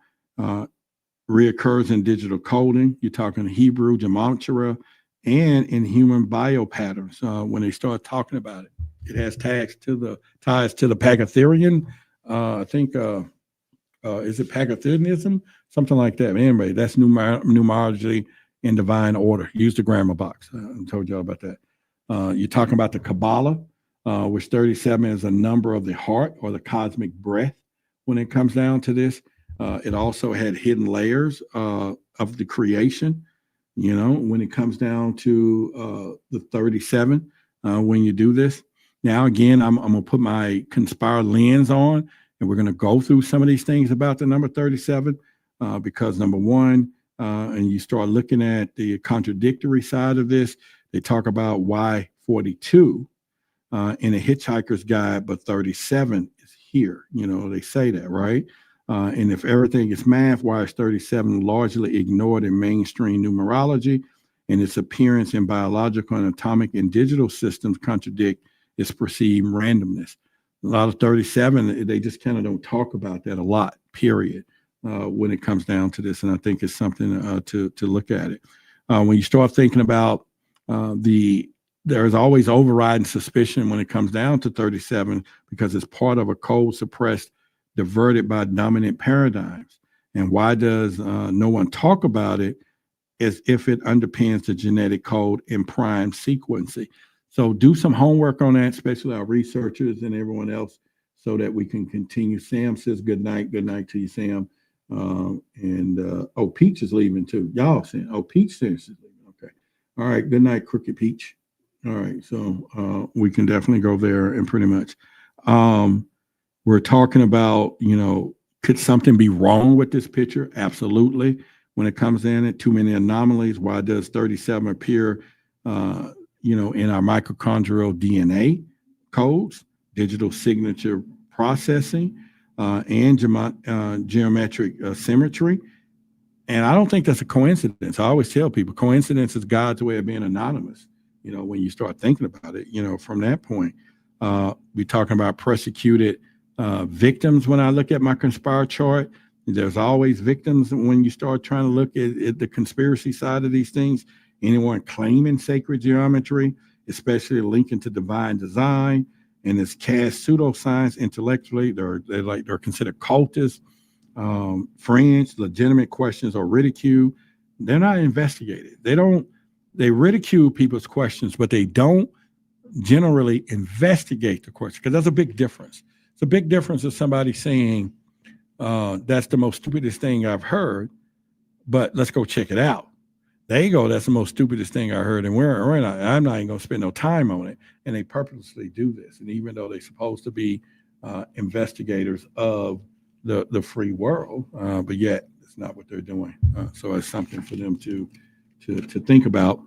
reoccurs in digital coding. You're talking Hebrew, gematria, and in human biopatterns. When they start talking about it, it has ties to the Pythagorean. I think is it Pythagoreanism? Something like that. Anyway, that's numerology in divine order. Use the grammar box. I told y'all about that. You're talking about the Kabbalah, which 37 is a number of the heart or the cosmic breath. When it comes down to this, it also had hidden layers of the creation. When it comes down to the 37, when you do this. Now, again, I'm going to put my conspire lens on, and we're going to go through some of these things about the number 37, because number one, and you start looking at the contradictory side of this, they talk about why 42 in a hitchhiker's guide, but 37 is here. They say that, right? And if everything is math, why is 37 largely ignored in mainstream numerology, and its appearance in biological and atomic and digital systems contradict its perceived randomness? A lot of 37, they just kind of don't talk about that a lot, period, when it comes down to this. And I think it's something to look at it. When you start thinking about there's always overriding suspicion when it comes down to 37, because it's part of a code suppressed, diverted by dominant paradigms. And why does no one talk about it? As if it underpins the genetic code in prime sequencing. So do some homework on that, especially our researchers and everyone else, so that we can continue. Sam says good night. Good night to you, Sam. Peach is leaving too. Y'all saying, Peach says she's leaving. Okay. All right. Good night, Crooked Peach. All right. So we can definitely go there, and pretty much we're talking about, could something be wrong with this picture? Absolutely. When it comes in, too many anomalies. Why does 37 appear, in our mitochondrial DNA codes, digital signature processing, and geometric symmetry? And I don't think that's a coincidence. I always tell people coincidence is God's way of being anonymous. When you start thinking about it, from that point, we're talking about persecuted victims. When I look at my conspire chart, there's always victims. When you start trying to look at the conspiracy side of these things, anyone claiming sacred geometry, especially linking to divine design, and it's cast pseudoscience intellectually, they're considered cultists, fringe, legitimate questions are ridiculed. They're not investigated. They ridicule people's questions, but they don't generally investigate the question, because that's a big difference. It's a big difference of somebody saying, that's the most stupidest thing I've heard, but let's go check it out. There you go. That's the most stupidest thing I heard. And I'm not even going to spend no time on it. And they purposely do this. And even though they're supposed to be investigators of the free world, but yet it's not what they're doing. So it's something for them to think about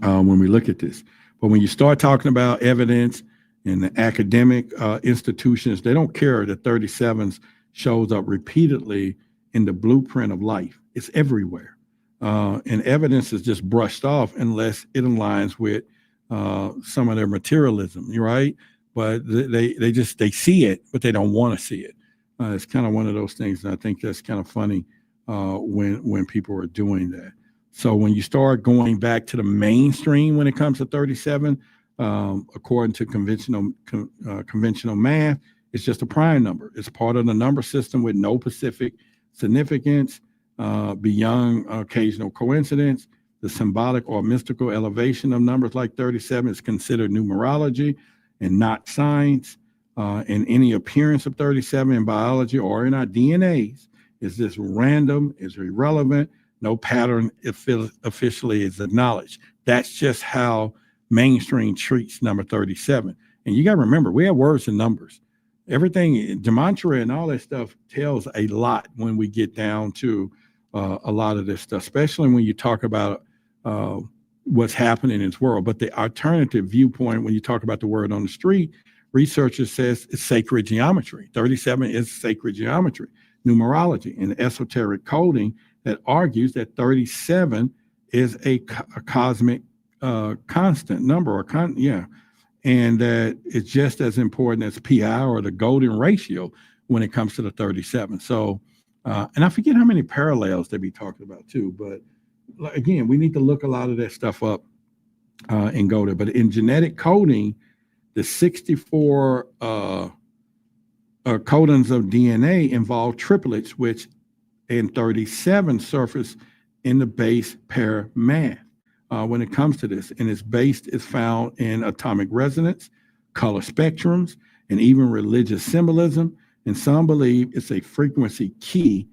when we look at this. But when you start talking about evidence in the academic institutions, they don't care that 37s shows up repeatedly in the blueprint of life. It's everywhere. And evidence is just brushed off unless it aligns with some of their materialism, right? But they see it, but they don't want to see it. It's kind of one of those things, and I think that's kind of funny when people are doing that. So when you start going back to the mainstream when it comes to 37, according to conventional math, it's just a prime number. It's part of the number system with no specific significance beyond occasional coincidence. The symbolic or mystical elevation of numbers like 37 is considered numerology and not science. And any appearance of 37 in biology or in our DNAs is just random, is irrelevant. No pattern officially is acknowledged. That's just how mainstream treats number 37. And you got to remember, we have words and numbers. Everything, gematria and all that stuff tells a lot when we get down to a lot of this stuff, especially when you talk about what's happening in this world. But the alternative viewpoint, when you talk about the word on the street, researchers says it's sacred geometry. 37 is sacred geometry, numerology, and esoteric coding that argues that 37 is a cosmic constant number, and that it's just as important as pi, or the golden ratio, when it comes to the 37. So, and I forget how many parallels they be talking about too, but again, we need to look a lot of that stuff up and go there. But in genetic coding, the 64 codons of DNA involve triplets, which in 37 surface in the base pair math when it comes to this. And it's found in atomic resonance, color spectrums, and even religious symbolism. And some believe it's a frequency key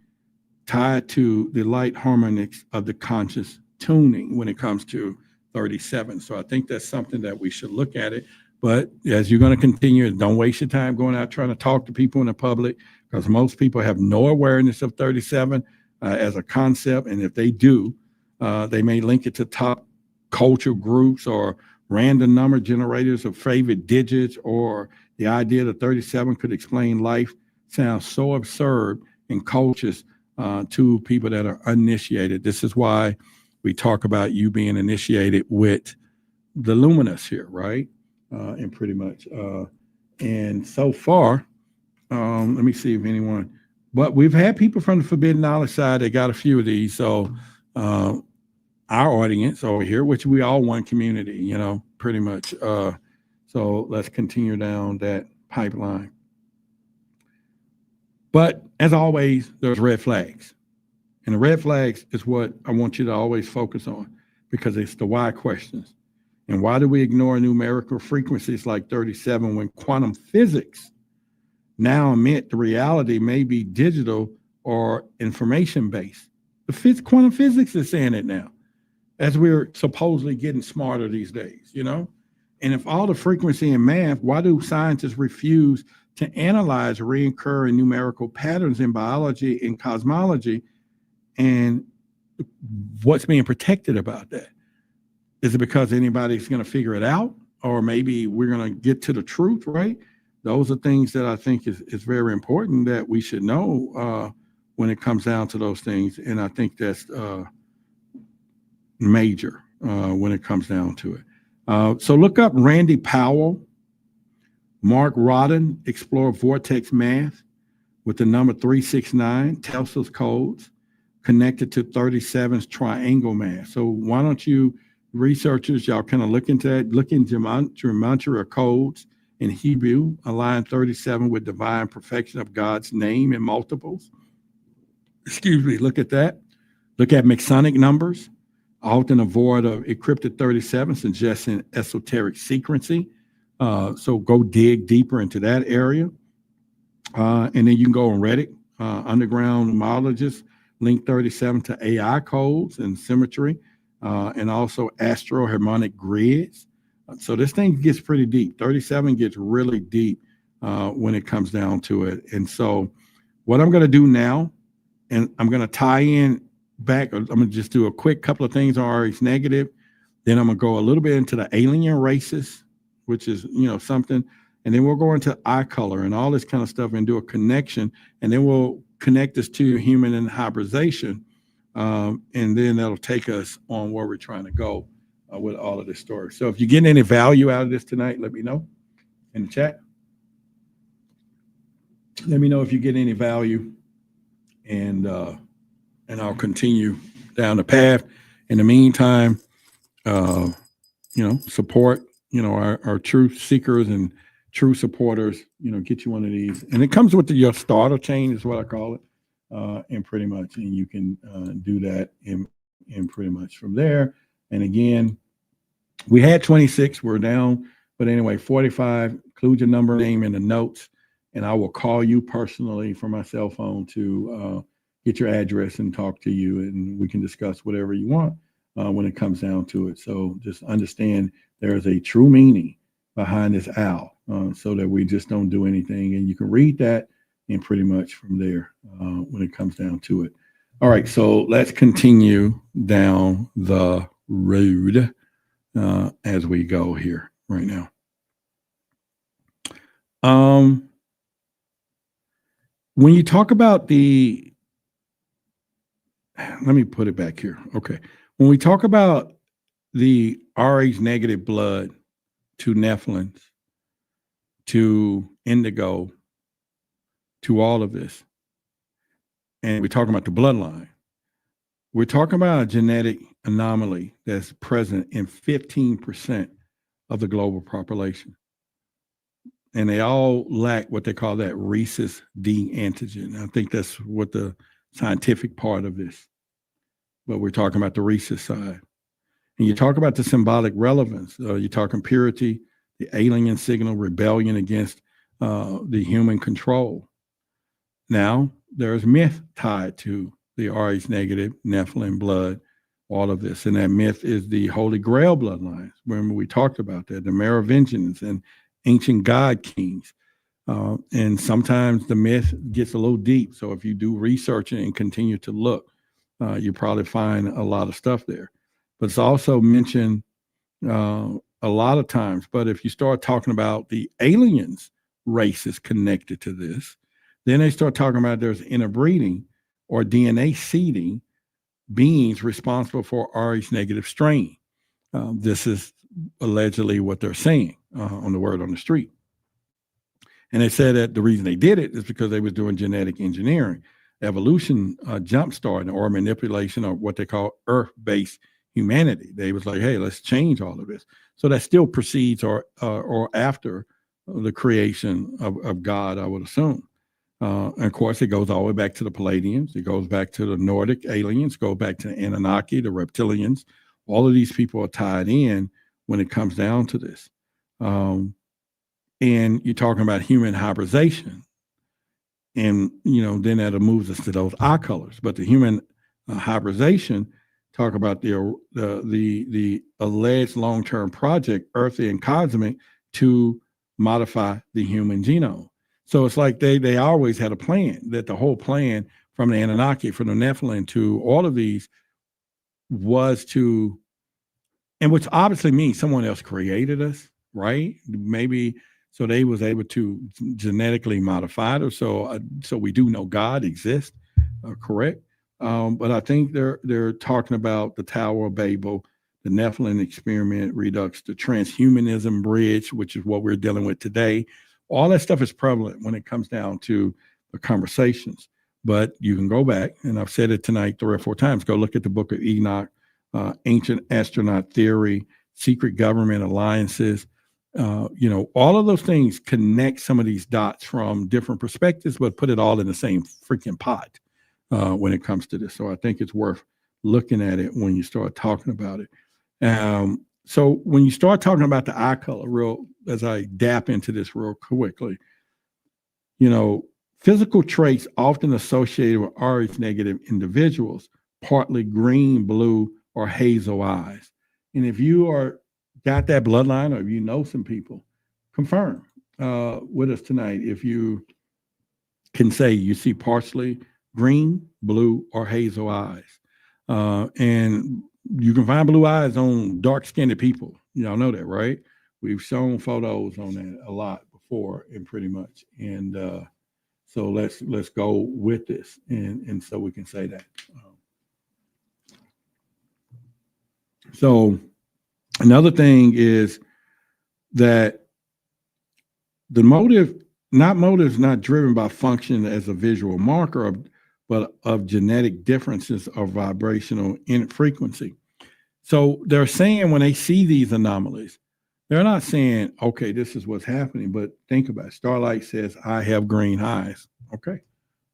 tied to the light harmonics of the conscious tuning when it comes to 37. So I think that's something that we should look at it. But as you're going to continue, don't waste your time going out trying to talk to people in the public, because most people have no awareness of 37 as a concept. And if they do, they may link it to top culture groups or random number generators of favorite digits, or the idea that 37 could explain life sounds so absurd and cultish to people that are uninitiated. This is why we talk about you being initiated with the Luminous here, right? And pretty much, And so far, let me see if anyone, but we've had people from the Forbidden Knowledge side that got a few of these. So our audience over here, which we all one community, you know, pretty much. So let's continue down that pipeline. But as always, there's red flags. And the red flags is what I want you to always focus on, because it's the why questions. And why do we ignore numerical frequencies like 37 when quantum physics now admit the reality may be digital or information based? Quantum physics is saying it now, as we're supposedly getting smarter these days, you know? And if all the frequency in math, why do scientists refuse to analyze recurring numerical patterns in biology and cosmology? And what's being protected about that? Is it because anybody's going to figure it out? Or maybe we're going to get to the truth, right? Those are things that I think is very important that we should know when it comes down to those things. And I think that's major when it comes down to it. So look up Randy Powell, Mark Rodden, explore vortex math with the number 369, Tesla's codes, connected to 37's triangle math. So why don't you researchers, y'all kind of look into that, look into gematria codes in Hebrew, align 37 with divine perfection of God's name in multiples. Excuse me, look at that. Look at Masonic numbers, often avoid of encrypted 37, suggesting esoteric secrecy. So go dig deeper into that area. And then you can go on Reddit, underground homologists, link 37 to AI codes and symmetry. And also astro-harmonic grids. So this thing gets pretty deep. 37 gets really deep when it comes down to it. And so what I'm going to do now, and I'm going to tie in back, I'm going to just do a quick couple of things on RH negative. Then I'm going to go a little bit into the alien races, which is, you know, something. And then we'll go into eye color and all this kind of stuff and do a connection. And then we'll connect this to human and hybridization. And then that'll take us on where we're trying to go with all of this story. So if you're getting any value out of this tonight, let me know in the chat. Let me know if you get any value, and I'll continue down the path. In the meantime, you know, support, you know, our truth seekers and true supporters, you know, get you one of these. And it comes with your starter chain is what I call it. And pretty much, and you can do that in pretty much from there. And again, we had 26, we're down, but anyway, 45, include your number, name in the notes, and I will call you personally from my cell phone to get your address and talk to you, and we can discuss whatever you want when it comes down to it. So just understand there is a true meaning behind this owl, so that we just don't do anything, and you can read that and pretty much from there when it comes down to it. All right, so let's continue down the road as we go here right now. When you talk about let me put it back here. Okay. When we talk about the RH negative blood to Nephilims, to indigo, to all of this, and we're talking about the bloodline, we're talking about a genetic anomaly that's present in 15% of the global population. And they all lack what they call that rhesus D antigen. I think that's what the scientific part of this, but we're talking about the rhesus side. And you talk about the symbolic relevance, you're talking purity, the alien signal, rebellion against the human control. Now, there's myth tied to the RH negative, Nephilim blood, all of this. And that myth is the Holy Grail bloodlines. Remember, we talked about that, the Merovingians and ancient god kings. And sometimes the myth gets a little deep. So if you do research and continue to look, you probably find a lot of stuff there. But it's also mentioned a lot of times. But if you start talking about the aliens races connected to this, then they start talking about there's interbreeding or DNA seeding beings responsible for RH negative strain. This is allegedly what they're saying on the word on the street. And they said that the reason they did it is because they was doing genetic engineering, evolution jump-starting or manipulation of what they call Earth-based humanity. They was like, hey, let's change all of this. So that still precedes or after the creation of God, I would assume. And of course, it goes all the way back to the Palladians. It goes back to the Nordic aliens, go back to the Anunnaki, the reptilians. All of these people are tied in when it comes down to this. And you're talking about human hybridization. And, then that moves us to those eye colors. But the human hybridization, talk about the alleged long-term project, earthly and cosmic, to modify the human genome. So it's like they always had a plan, that the whole plan from the Anunnaki, from the Nephilim to all of these was to, and which obviously means someone else created us, right? Maybe so they was able to genetically modify it, so we do know God exists, correct? But I think they're talking about the Tower of Babel, the Nephilim experiment redux, the transhumanism bridge, which is what we're dealing with today. All that stuff is prevalent when it comes down to the conversations. But you can go back, and I've said it tonight 3 or 4 times, go look at the Book of Enoch, ancient astronaut theory, secret government alliances. All of those things connect some of these dots from different perspectives, but put it all in the same freaking pot when it comes to this. So I think it's worth looking at it when you start talking about it. So when you start talking about the eye color, as I dap into this real quickly, physical traits often associated with Rh negative individuals, partly green, blue, or hazel eyes. And if you got that bloodline, or if you know some people, confirm with us tonight if you can say you see partially green, blue, or hazel eyes. And you can find blue eyes on dark-skinned people. Y'all know that, right? We've shown photos on that a lot before, and pretty much. And so let's go with this, and so we can say that. So another thing is that the motive's not driven by function as a visual marker but of genetic differences of vibrational frequency. So they're saying when they see these anomalies, they're not saying, okay, this is what's happening, but think about it. Starlight says, I have green eyes. Okay,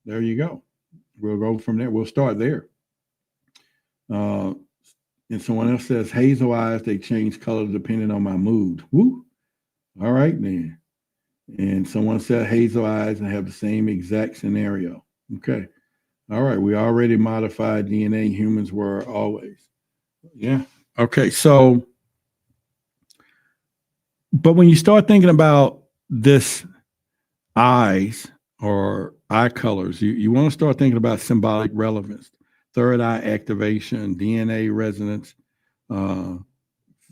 there you go. We'll go from there. We'll start there. And someone else says, hazel eyes, they change color depending on my mood. Woo. All right, then. And someone said hazel eyes and have the same exact scenario. Okay. All right. We already modified DNA. Humans were always. Yeah. Okay. So, but when you start thinking about this eyes or eye colors, you want to start thinking about symbolic relevance, third eye activation, DNA resonance,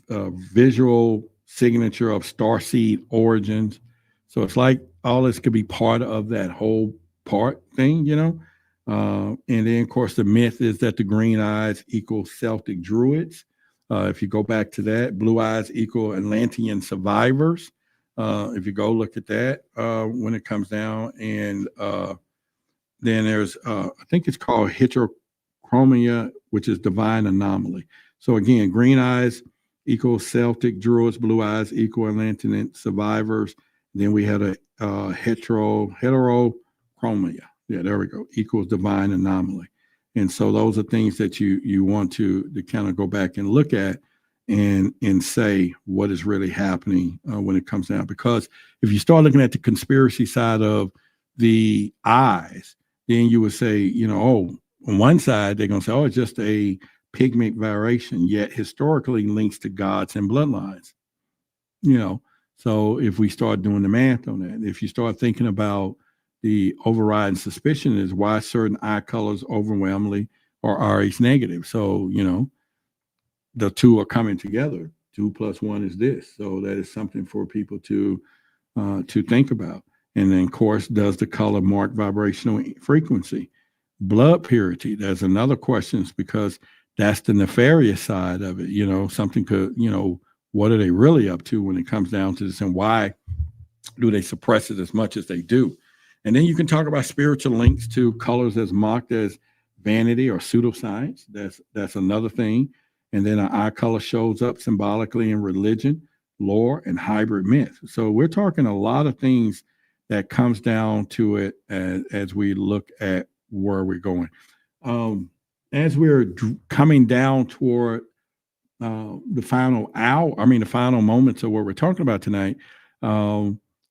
visual signature of starseed origins. So it's like all this could be part of that whole part thing, and then, of course, the myth is that the green eyes equal Celtic druids. If you go back to that, blue eyes equal Atlantean survivors. If you go look at that when it comes down. And then there's, I think it's called heterochromia, which is divine anomaly. So again, green eyes equal Celtic druids, blue eyes equal Atlantean survivors. Then we had a heterochromia. Yeah, there we go. Equals divine anomaly. And so those are things that you want to kind of go back and look at and say what is really happening when it comes down. Because if you start looking at the conspiracy side of the eyes, then you would say, on one side, they're going to say, it's just a pigment variation, yet historically links to gods and bloodlines. So if we start doing the math on that, if you start thinking about the overriding suspicion is why certain eye colors overwhelmingly are Rh negative. So, the two are coming together. 2 + 1 is this. So that is something for people to think about. And then, of course, does the color mark vibrational frequency? Blood purity, there's another question because that's the nefarious side of it. Something could, what are they really up to when it comes down to this, and why do they suppress it as much as they do? And then you can talk about spiritual links to colors as mocked as vanity or pseudoscience. That's another thing. And then an eye color shows up symbolically in religion, lore, and hybrid myth. So we're talking a lot of things that comes down to it as we look at where we're going. As we're coming down toward the final hour, the final moments of what we're talking about tonight,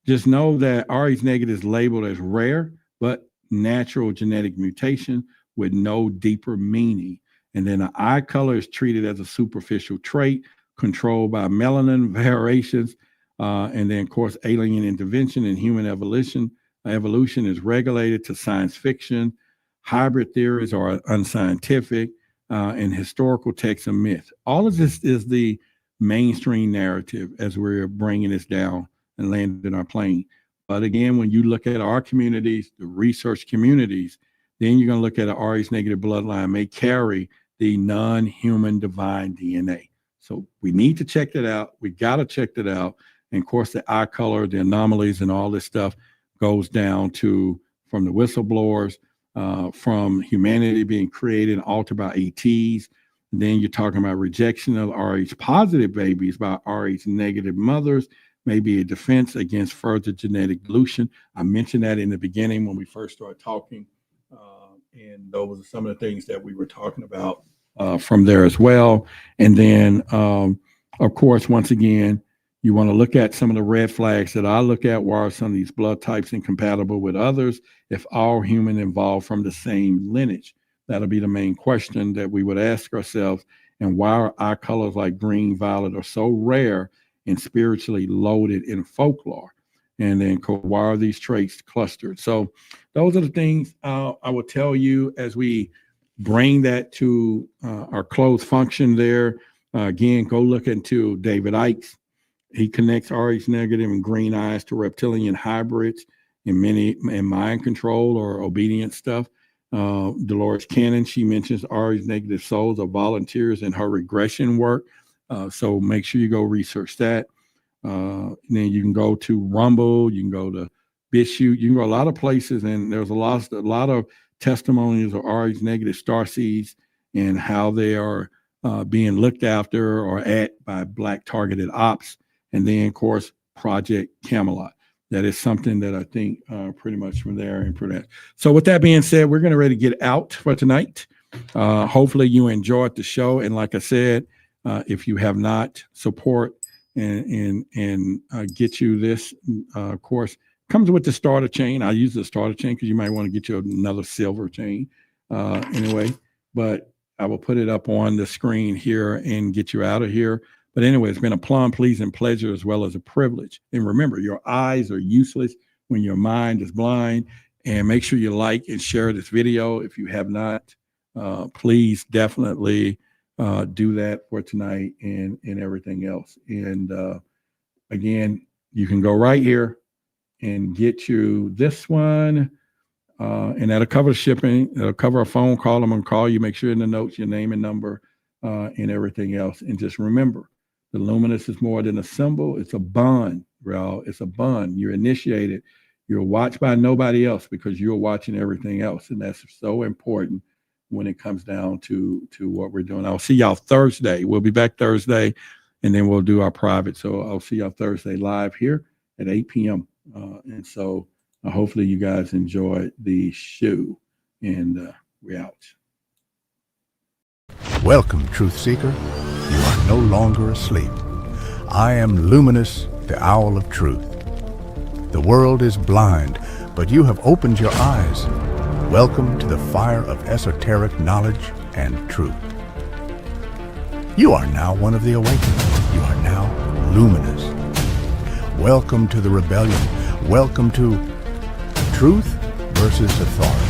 just know that Rh negative is labeled as rare, but natural genetic mutation with no deeper meaning. And then the eye color is treated as a superficial trait controlled by melanin variations. And then, of course, alien intervention and human evolution is regulated to science fiction. Hybrid theories are unscientific, and historical texts and myth. All of this is the mainstream narrative as we're bringing this down and landing our plane. But again, when you look at our communities, the research communities, then you're going to look at an Rh negative bloodline may carry the non-human divine DNA. So we need to check that out. We got to check that out. And of course, the eye color, the anomalies, and all this stuff goes down to from the whistleblowers, from humanity being created and altered by ETs. And then you're talking about rejection of Rh positive babies by Rh negative mothers, maybe a defense against further genetic dilution. I mentioned that in the beginning when we first started talking. And those are some of the things that we were talking about from there as well. And then, of course, once again, you want to look at some of the red flags that I look at. Why are some of these blood types incompatible with others? If all human involved from the same lineage, that'll be the main question that we would ask ourselves. And why are eye colors like green, violet are so rare and spiritually loaded in folklore? And then why are these traits clustered? So those are the things I will tell you as we bring that to our closed function there. Again, go look into David Icke's. He connects Rh negative and green eyes to reptilian hybrids in mind control or obedience stuff. Dolores Cannon, she mentions Rh negative souls are volunteers in her regression work. So make sure you go research that. And then you can go to Rumble, you can go to BitChute, you can go a lot of places, and there's a lot of testimonies of Rh negative starseeds and how they are being looked after or at by Black targeted ops. And then, of course, Project Camelot. That is something that I think pretty much from there and for that. So with that being said, we're going to ready to get out for tonight. Hopefully you enjoyed the show. And like I said, if you have not, support and get you this, of course, comes with the starter chain. I use the starter chain because you might want to get you another silver chain anyway. But I will put it up on the screen here and get you out of here. But anyway, it's been a plum, pleasing pleasure as well as a privilege. And remember, your eyes are useless when your mind is blind. And make sure you like and share this video. If you have not, please definitely do that for tonight and everything else. And again, you can go right here and get you this one. And that'll cover shipping. It'll cover a phone call. I'm going to call you. Make sure in the notes, your name and number and everything else. And just remember, the Luminous is more than a symbol. It's a bond, bro. It's a bond. You're initiated. You're watched by nobody else because you're watching everything else. And that's so important when it comes down to what we're doing. I'll see y'all Thursday. We'll be back Thursday, and then we'll do our private. So I'll see y'all Thursday live here at 8 p.m. And so hopefully you guys enjoyed the show. And we're out. Welcome, Truth Seeker. You are no longer asleep. I am Luminous, the Owl of Truth. The world is blind, but you have opened your eyes. Welcome to the fire of esoteric knowledge and truth. You are now one of the awakened. You are now luminous. Welcome to the rebellion. Welcome to truth versus authority.